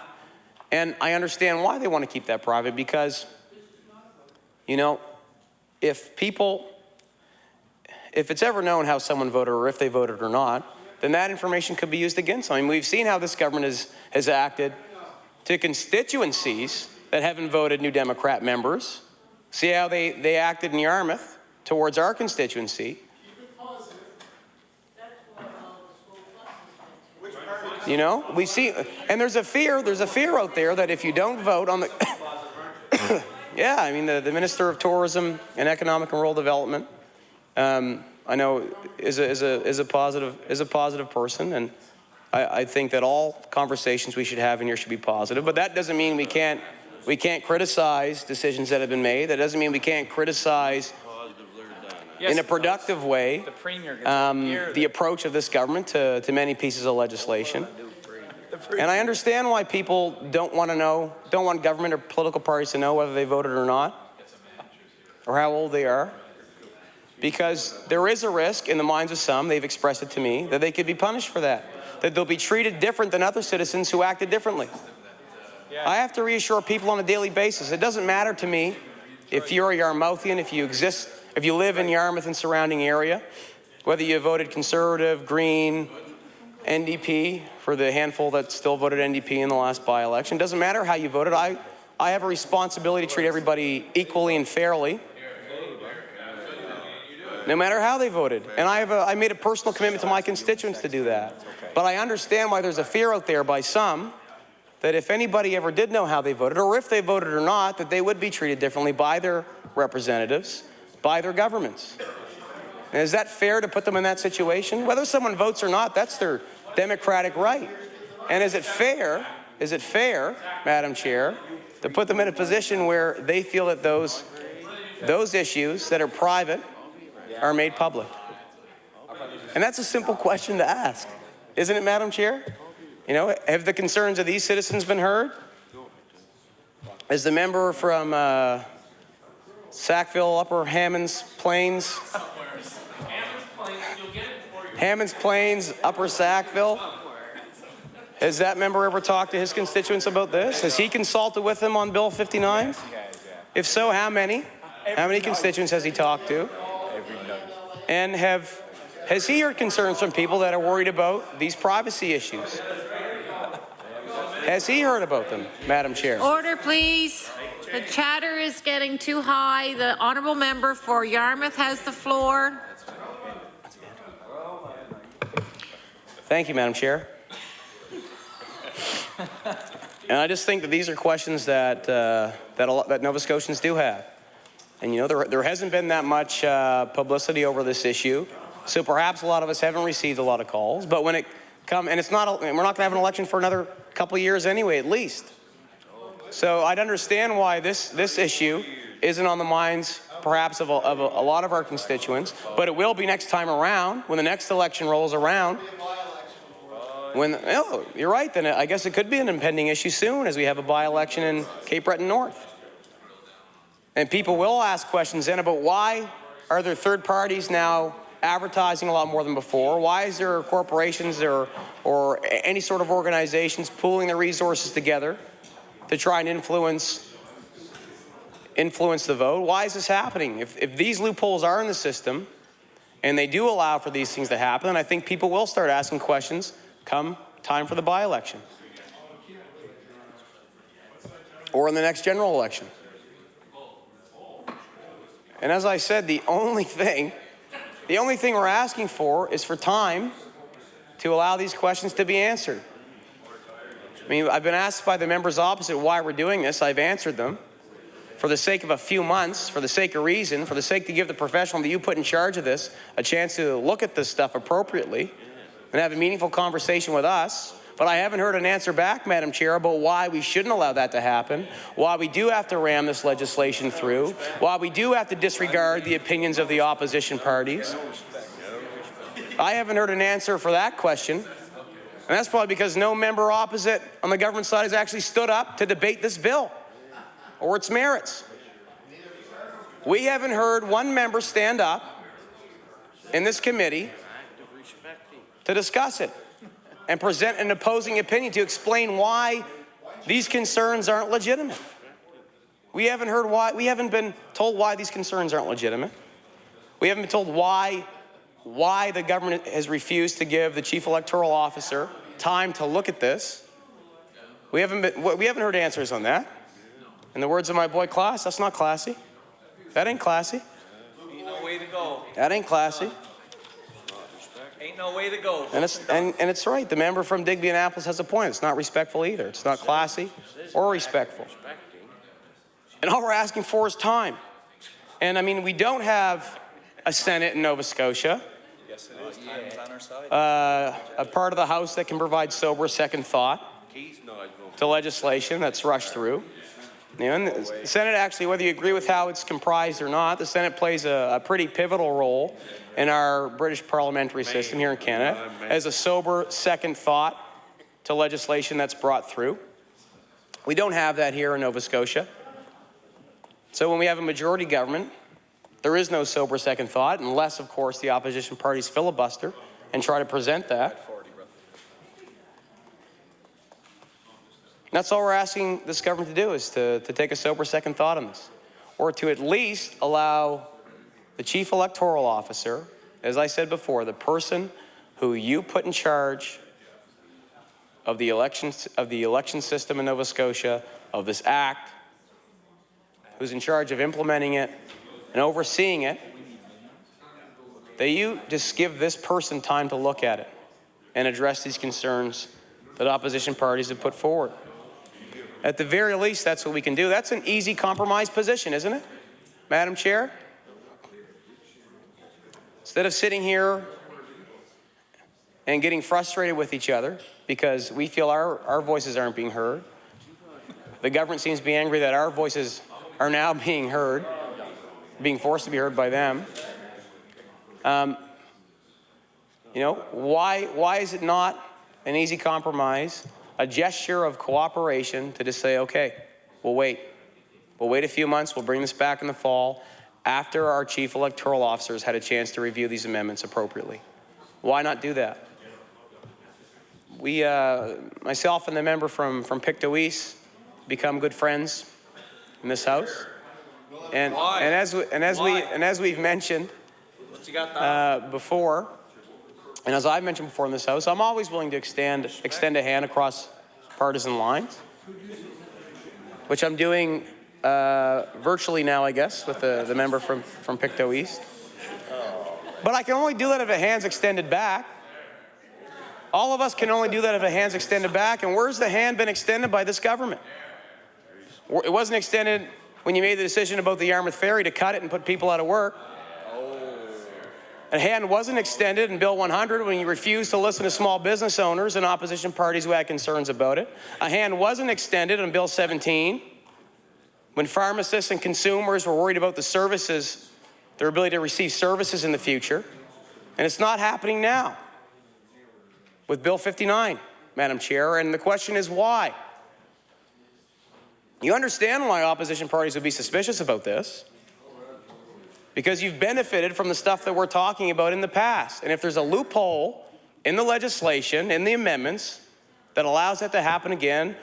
and I understand why they want to keep that private, because, you know, if it's ever known how someone voted or if they voted or not, then that information could be used against them. I mean, we've seen how this government has acted to constituencies that haven't voted New Democrat members. See how they acted in Yarmouth towards our constituency. You know, we see, and there's a fear out there that if you don't vote on the, yeah, I mean, the Minister of Tourism and Economic and Rural Development, I know is a positive person, and I think that all conversations we should have in here should be positive. But that doesn't mean we can't criticize decisions that have been made. That doesn't mean we can't criticize in a productive way the approach of this government to many pieces of legislation. And I understand why people don't want government or political parties to know whether they voted or not, or how old they are. Because there is a risk in the minds of some, they've expressed it to me, that they could be punished for that they'll be treated different than other citizens who acted differently. I have to reassure people on a daily basis. It doesn't matter to me if you're a Yarmouthian, if you live in Yarmouth and surrounding area, whether you voted Conservative, Green, NDP, for the handful that still voted NDP in the last by-election. Doesn't matter how you voted. I have a responsibility to treat everybody equally and fairly, no matter how they voted. And I made a personal commitment to my constituents to do that. But I understand why there's a fear out there by some that if anybody ever did know how they voted, or if they voted or not, that they would be treated differently by their representatives, by their governments. And is that fair to put them in that situation? Whether someone votes or not, that's their democratic right. And is it fair, Madam Chair, to put them in a position where they feel that those issues that are private are made public? And that's a simple question to ask, isn't it, Madam Chair? You know, have the concerns of these citizens been heard? As the member from Sackville, Upper Hammonds Plains, Upper Sackville, has that member ever talked to his constituents about this? Has he consulted with them on Bill 59? If so, how many? How many constituents has he talked to? And has he heard concerns from people that are worried about these privacy issues? Has he heard about them, Madam Chair? Order, please. The chatter is getting too high. The honourable member for Yarmouth has the floor. Thank you, Madam Chair. And I just think that these are questions that Nova Scotians do have. And you know, there hasn't been that much publicity over this issue, so perhaps a lot of us haven't received a lot of calls. But when it comes, and we're not going to have an election for another couple of years anyway, at least. So I'd understand why this issue isn't on the minds, perhaps, of a lot of our constituents, but it will be next time around when the next election rolls around. Oh, you're right. Then I guess it could be an impending issue soon, as we have a by-election in Cape Breton North. And people will ask questions then about why are there third parties now advertising a lot more than before? Why is there corporations or any sort of organizations pooling their resources together to try and influence the vote? Why is this happening? If these loopholes are in the system and they do allow for these things to happen, then I think people will start asking questions come time for the by-election or in the next general election. And as I said, the only thing we're asking for is for time to allow these questions to be answered. I mean, I've been asked by the members opposite why we're doing this. I've answered them. For the sake of a few months, for the sake of reason, for the sake to give the professional that you put in charge of this a chance to look at this stuff appropriately and have a meaningful conversation with us. But I haven't heard an answer back, Madam Chair, about why we shouldn't allow that to happen, why we do have to ram this legislation through, why we do have to disregard the opinions of the opposition parties. I haven't heard an answer for that question, and that's probably because no member opposite on the government side has actually stood up to debate this bill or its merits. We haven't heard one member stand up in this committee to discuss it and present an opposing opinion to explain why these concerns aren't legitimate. We haven't heard why. We haven't been told why these concerns aren't legitimate. We haven't been told why the government has refused to give the chief electoral officer time to look at this. We haven't heard answers on that. In the words of my boy Class, that's not classy. That ain't classy. Ain't no way to go. That ain't classy. Ain't no way to go. And it's right. The member from Digby Annapolis has a point. It's not respectful either. It's not classy or respectful. And all we're asking for is time. And I mean, we don't have a Senate in Nova Scotia, Yes, it is. Time is on our side. a part of the House that can provide sober second thought to legislation that's rushed through. You know, and the Senate actually, whether you agree with how it's comprised or not, the Senate plays a pretty pivotal role in our British parliamentary system here in Canada as a sober second thought to legislation that's brought through. We don't have that here in Nova Scotia. So when we have a majority government, there is no sober second thought, unless, of course, the opposition parties filibuster and try to present that. That's all we're asking this government to do, is to take a sober second thought on this, or to at least allow the chief electoral officer, as I said before, the person who you put in charge of the election system in Nova Scotia, of this act, who's in charge of implementing it and overseeing it, that you just give this person time to look at it and address these concerns that opposition parties have put forward. At the very least, that's what we can do. That's an easy compromise position, isn't it, Madam Chair? Instead of sitting here and getting frustrated with each other because we feel our voices aren't being heard, the government seems to be angry that our voices are now being heard, being forced to be heard by them. You know, why is it not an easy compromise, a gesture of cooperation to just say, okay, we'll wait. We'll wait a few months. We'll bring this back in the fall after our chief electoral officers had a chance to review these amendments appropriately. Why not do that? We, myself and the member from Pictou East, become good friends in this House. And as we've mentioned before, and as I've mentioned before in this House, I'm always willing to extend a hand across partisan lines, which I'm doing virtually now, I guess, with the member from Pictou East. But I can only do that if a hand's extended back. All of us can only do that if a hand's extended back. And where's the hand been extended by this government? It wasn't extended when you made the decision about the Yarmouth Ferry to cut it and put people out of work. A hand wasn't extended in Bill 100 when you refused to listen to small business owners and opposition parties who had concerns about it. A hand wasn't extended on Bill 17 when pharmacists and consumers were worried about the services, their ability to receive services in the future. And it's not happening now with Bill 59, Madam Chair. And the question is why? You understand why opposition parties would be suspicious about this, because you've benefited from the stuff that we're talking about in the past. And if there's a loophole in the legislation, in the amendments, that allows that to happen again,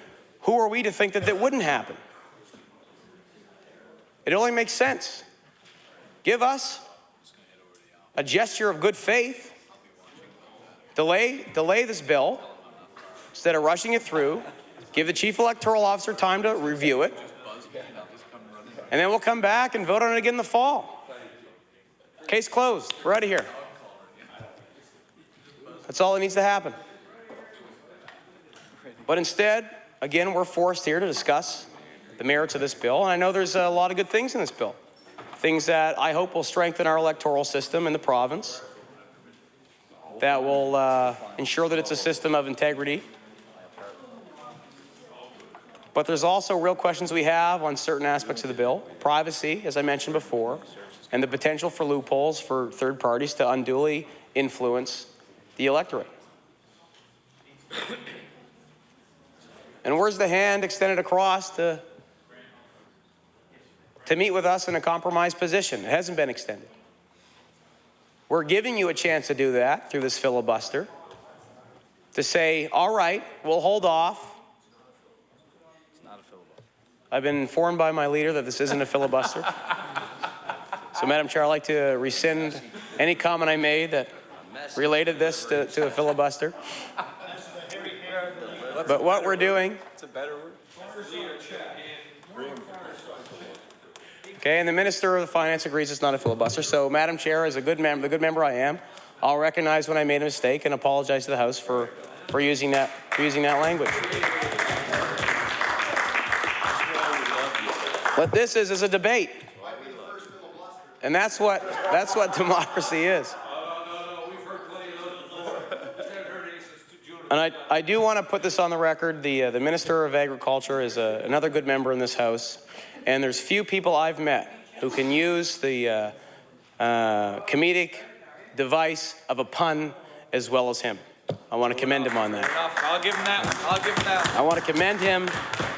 who are we to think that that wouldn't happen? It only makes sense. Give us a gesture of good faith. Delay this bill instead of rushing it through. Give the chief electoral officer time to review it. And then we'll come back and vote on it again in the fall. Case closed. We're out of here. That's all that needs to happen. But instead, again, we're forced here to discuss the merits of this bill. And I know there's a lot of good things in this bill. Things that I hope will strengthen our electoral system in the province, that will ensure that it's a system of integrity. But there's also real questions we have on certain aspects of the bill. Privacy, as I mentioned before, and the potential for loopholes for third parties to unduly influence the electorate. And where's the hand extended across to meet with us in a compromised position? It hasn't been extended. We're giving you a chance to do that through this filibuster. to say, all right, we'll hold off. It's not a filibuster. I've been informed by my leader that this isn't a filibuster. So, Madam Chair, I'd like to rescind any comment I made that related this to a filibuster. But what we're doing... It's a better word. Okay, and the Minister of Finance agrees it's not a filibuster. So, Madam Chair, as the good member I am, I'll recognize when I made a mistake and apologize to the House for using that language. What this is a debate. And that's what democracy is. And I do want to put this on the record. The Minister of Agriculture is another good member in this House. And there's few people I've met who can use the comedic device of a pun as well as him. I want to commend him on that. I'll give him that. I want to commend him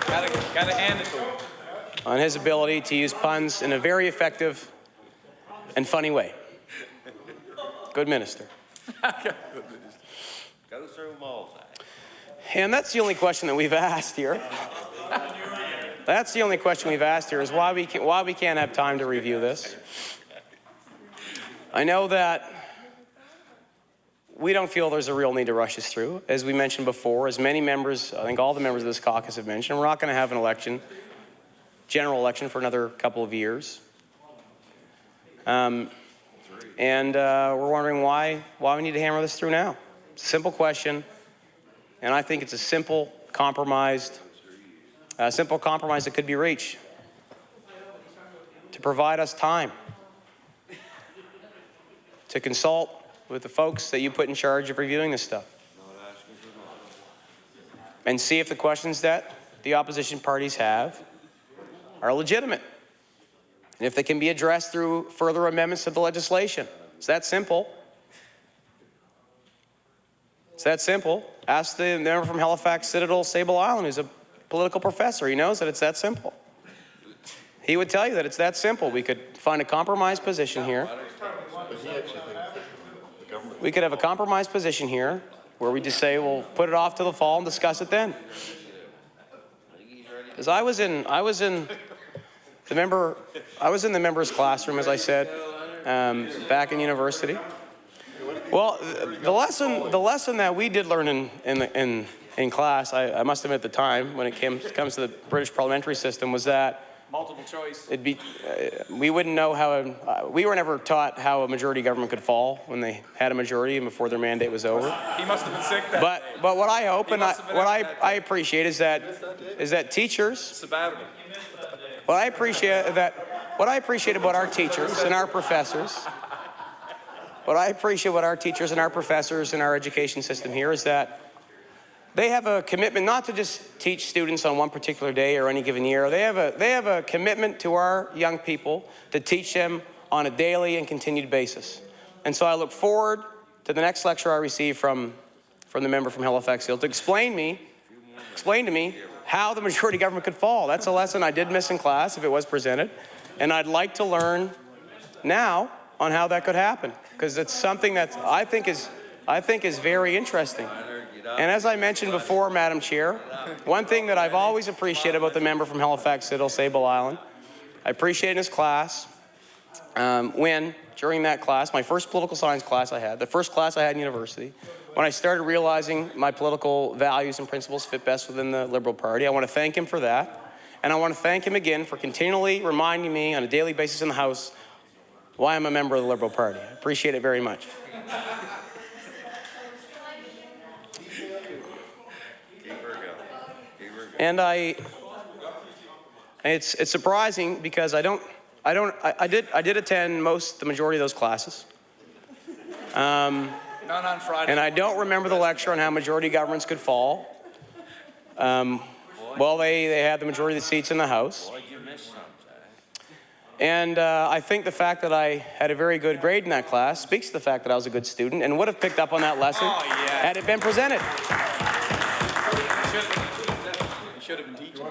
Gotta hand it to him. on his ability to use puns in a very effective and funny way. Good minister. Gotta serve them all. And that's the only question that we've asked here. That's the only question we've asked here is why we can't have time to review this. I know that we don't feel there's a real need to rush this through. As we mentioned before, as many members, I think all the members of this caucus have mentioned, we're not going to have an election, general election, for another couple of years. And we're wondering why we need to hammer this through now. It's a simple question, and I think it's a simple compromise that could be reached to provide us time to consult with the folks that you put in charge of reviewing this stuff and see if the questions that the opposition parties have are legitimate and if they can be addressed through further amendments to the legislation. It's that simple. It's that simple. Ask the member from Halifax Citadel, Sable Island, who's a political professor. He knows that it's that simple. He would tell you that it's that simple. We could find a compromise position here. We could have a compromise position here where we just say we'll put it off to the fall and discuss it then. Because I was in the members' classroom, as I said, back in university. Well, the lesson that we did learn in class, I must admit at the time, when it comes to the British parliamentary system, was that Multiple choice. we wouldn't know how, we were never taught how a majority government could fall when they had a majority and before their mandate was over. He must have been sick then. But what I hope and what I appreciate is that teachers, Sabbatical. what I appreciate about our teachers and our professors, what I appreciate about our teachers and our professors in our education system here is that they have a commitment not to just teach students on one particular day or any given year. They have a commitment to our young people to teach them on a daily and continued basis. And so I look forward to the next lecture I receive from the member from Halifax Hill to explain to me how the majority government could fall. That's a lesson I did miss in class if it was presented. And I'd like to learn now on how that could happen, because it's something that I think is very interesting. And as I mentioned before, Madam Chair, one thing that I've always appreciated about the member from Halifax Citadel, Sable Island, I appreciate in his class when, during that class, my first political science class I had, the first class I had in university, when I started realizing my political values and principles fit best within the Liberal Party. I want to thank him for that. And I want to thank him again for continually reminding me on a daily basis in the House why I'm a member of the Liberal Party. I appreciate it very much. And it's surprising because I did attend the majority of those classes. None on Friday. And I don't remember the lecture on how majority governments could fall. Well, they had the majority of the seats in the House. And I think the fact that I had a very good grade in that class speaks to the fact that I was a good student and would have picked up on that lesson had it been presented. Should have been teaching.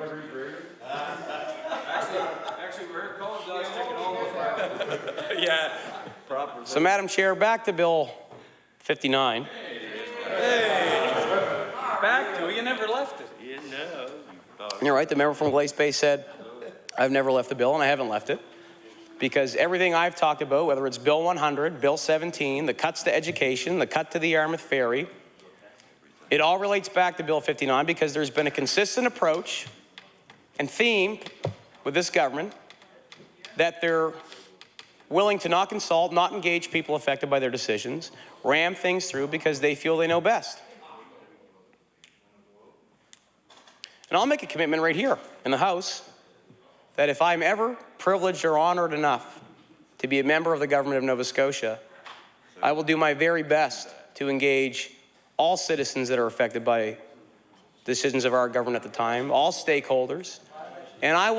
Actually, we're college guys taking all over. Yeah. Proper. So, Madam Chair, back to Bill 59. Hey. to it. You never left it. You're right, the member from Glace Bay said, I've never left the bill, and I haven't left it. Because everything I've talked about, whether it's Bill 100, Bill 17, the cuts to education, the cut to the Yarmouth Ferry, it all relates back to Bill 59 because there's been a consistent approach and theme with this government that they're willing to not consult, not engage people affected by their decisions, ram things through because they feel they know best. And I'll make a commitment right here in the House that if I'm ever privileged or honored enough to be a member of the government of Nova Scotia, I will do my very best to engage all citizens that are affected by decisions of our government at the time, all stakeholders, and I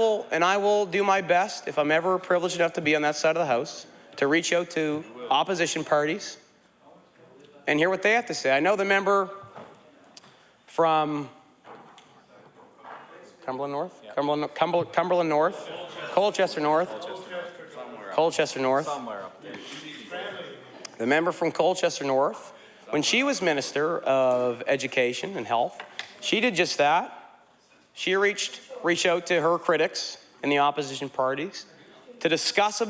will do my best, if I'm ever privileged enough to be on that side of the House, to reach out to opposition parties and hear what they have to say. I know the member from Cumberland North? Yeah. Cumberland North? Colchester North? Colchester North. Somewhere up there. The member from Colchester North, when she was Minister of Education and Health, she did just that. She reached out to her critics in the opposition parties to discuss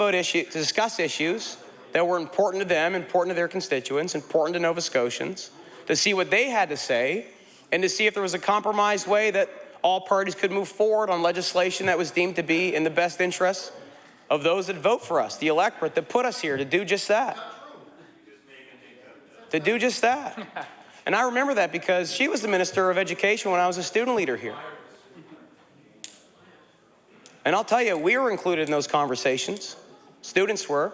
issues that were important to them, important to their constituents, important to Nova Scotians, to see what they had to say, and to see if there was a compromised way that all parties could move forward on legislation that was deemed to be in the best interests of those that vote for us, the electorate that put us here to do just that. To do just that. And I remember that because she was the Minister of Education when I was a student leader here. And I'll tell you, we were included in those conversations. Students were.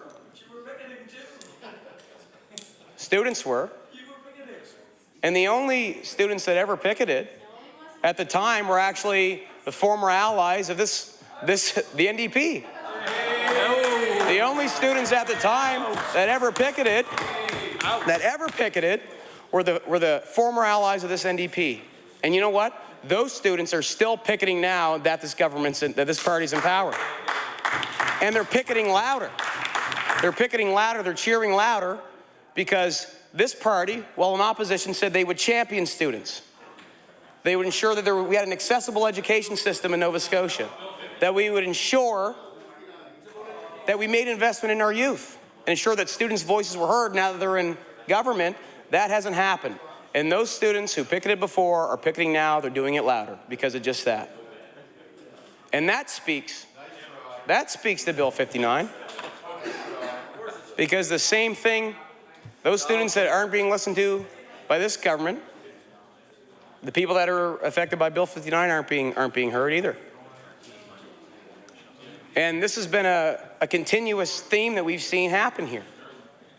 Students were. And the only students that ever picketed at the time were actually the former allies of the NDP. The only students at the time that ever picketed were the former allies of this NDP. And you know what? Those students are still picketing now that this party's in power. And they're picketing louder. They're picketing louder, they're cheering louder because this party, while in opposition, said they would champion students. They would ensure that we had an accessible education system in Nova Scotia, that we would ensure that we made investment in our youth and ensure that students' voices were heard now that they're in government. That hasn't happened. And those students who picketed before are picketing now. They're doing it louder because of just that. And that speaks to Bill 59. Because the same thing, those students that aren't being listened to by this government, the people that are affected by Bill 59 aren't being heard either. And this has been a continuous theme that we've seen happen here.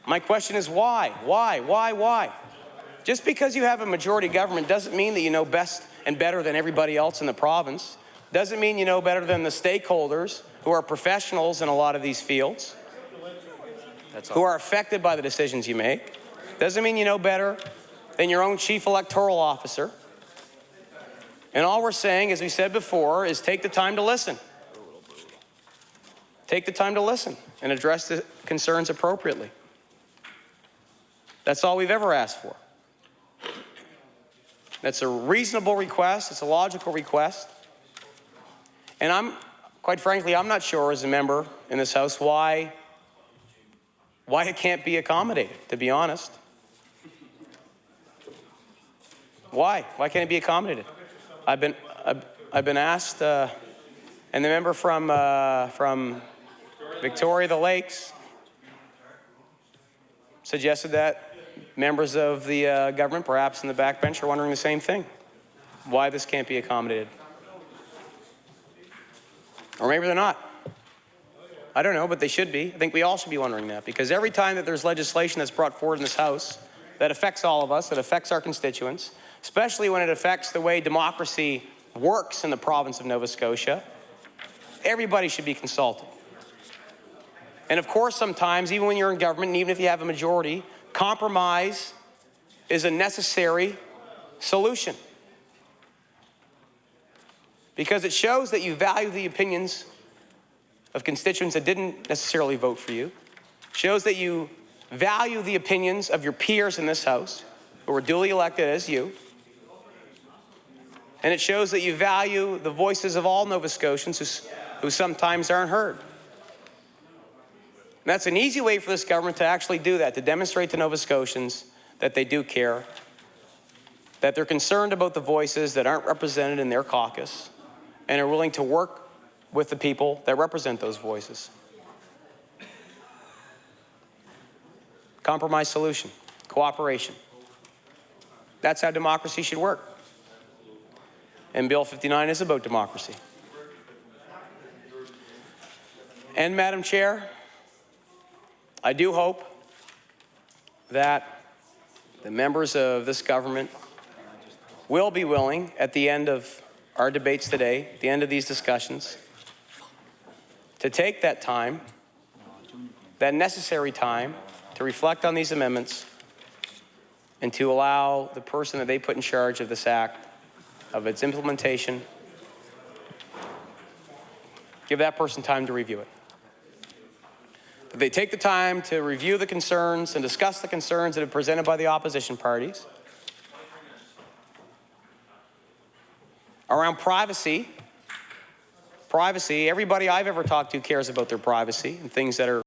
My question is why? Why? Just because you have a majority government doesn't mean that you know best and better than everybody else in the province. Doesn't mean you know better than the stakeholders who are professionals in a lot of these fields, who are affected by the decisions you make. Doesn't mean you know better than your own chief electoral officer. And all we're saying, as we said before, is take the time to listen. Take the time to listen and address the concerns appropriately. That's all we've ever asked for. That's a reasonable request. It's a logical request. And quite frankly, I'm not sure as a member in this House why it can't be accommodated, to be honest. Why? Why can't it be accommodated? I've been asked, and the member from Victoria, the Lakes, suggested that members of the government, perhaps in the backbench, are wondering the same thing. Why this can't be accommodated. Or maybe they're not. I don't know, but they should be. I think we all should be wondering that, because every time that there's legislation that's brought forward in this House that affects all of us, that affects our constituents, especially when it affects the way democracy works in the province of Nova Scotia, everybody should be consulted. And of course, sometimes, even when you're in government, and even if you have a majority, compromise is a necessary solution. Because it shows that you value the opinions of constituents that didn't necessarily vote for you. It shows that you value the opinions of your peers in this House, who were duly elected as you. And it shows that you value the voices of all Nova Scotians who sometimes aren't heard. And that's an easy way for this government to actually do that, to demonstrate to Nova Scotians that they do care, that they're concerned about the voices that aren't represented in their caucus, and are willing to work with the people that represent those voices. Compromise solution, cooperation. That's how democracy should work. And Bill 59 is about democracy. And Madam Chair, I do hope that the members of this government will be willing, at the end of our debates today, at the end of these discussions, to take that time, that necessary time, to reflect on these amendments and to allow the person that they put in charge of this act, of its implementation, give that person time to review it. That they take the time to review the concerns and discuss the concerns that are presented by the opposition parties around privacy. Everybody I've ever talked to cares about their privacy and things that are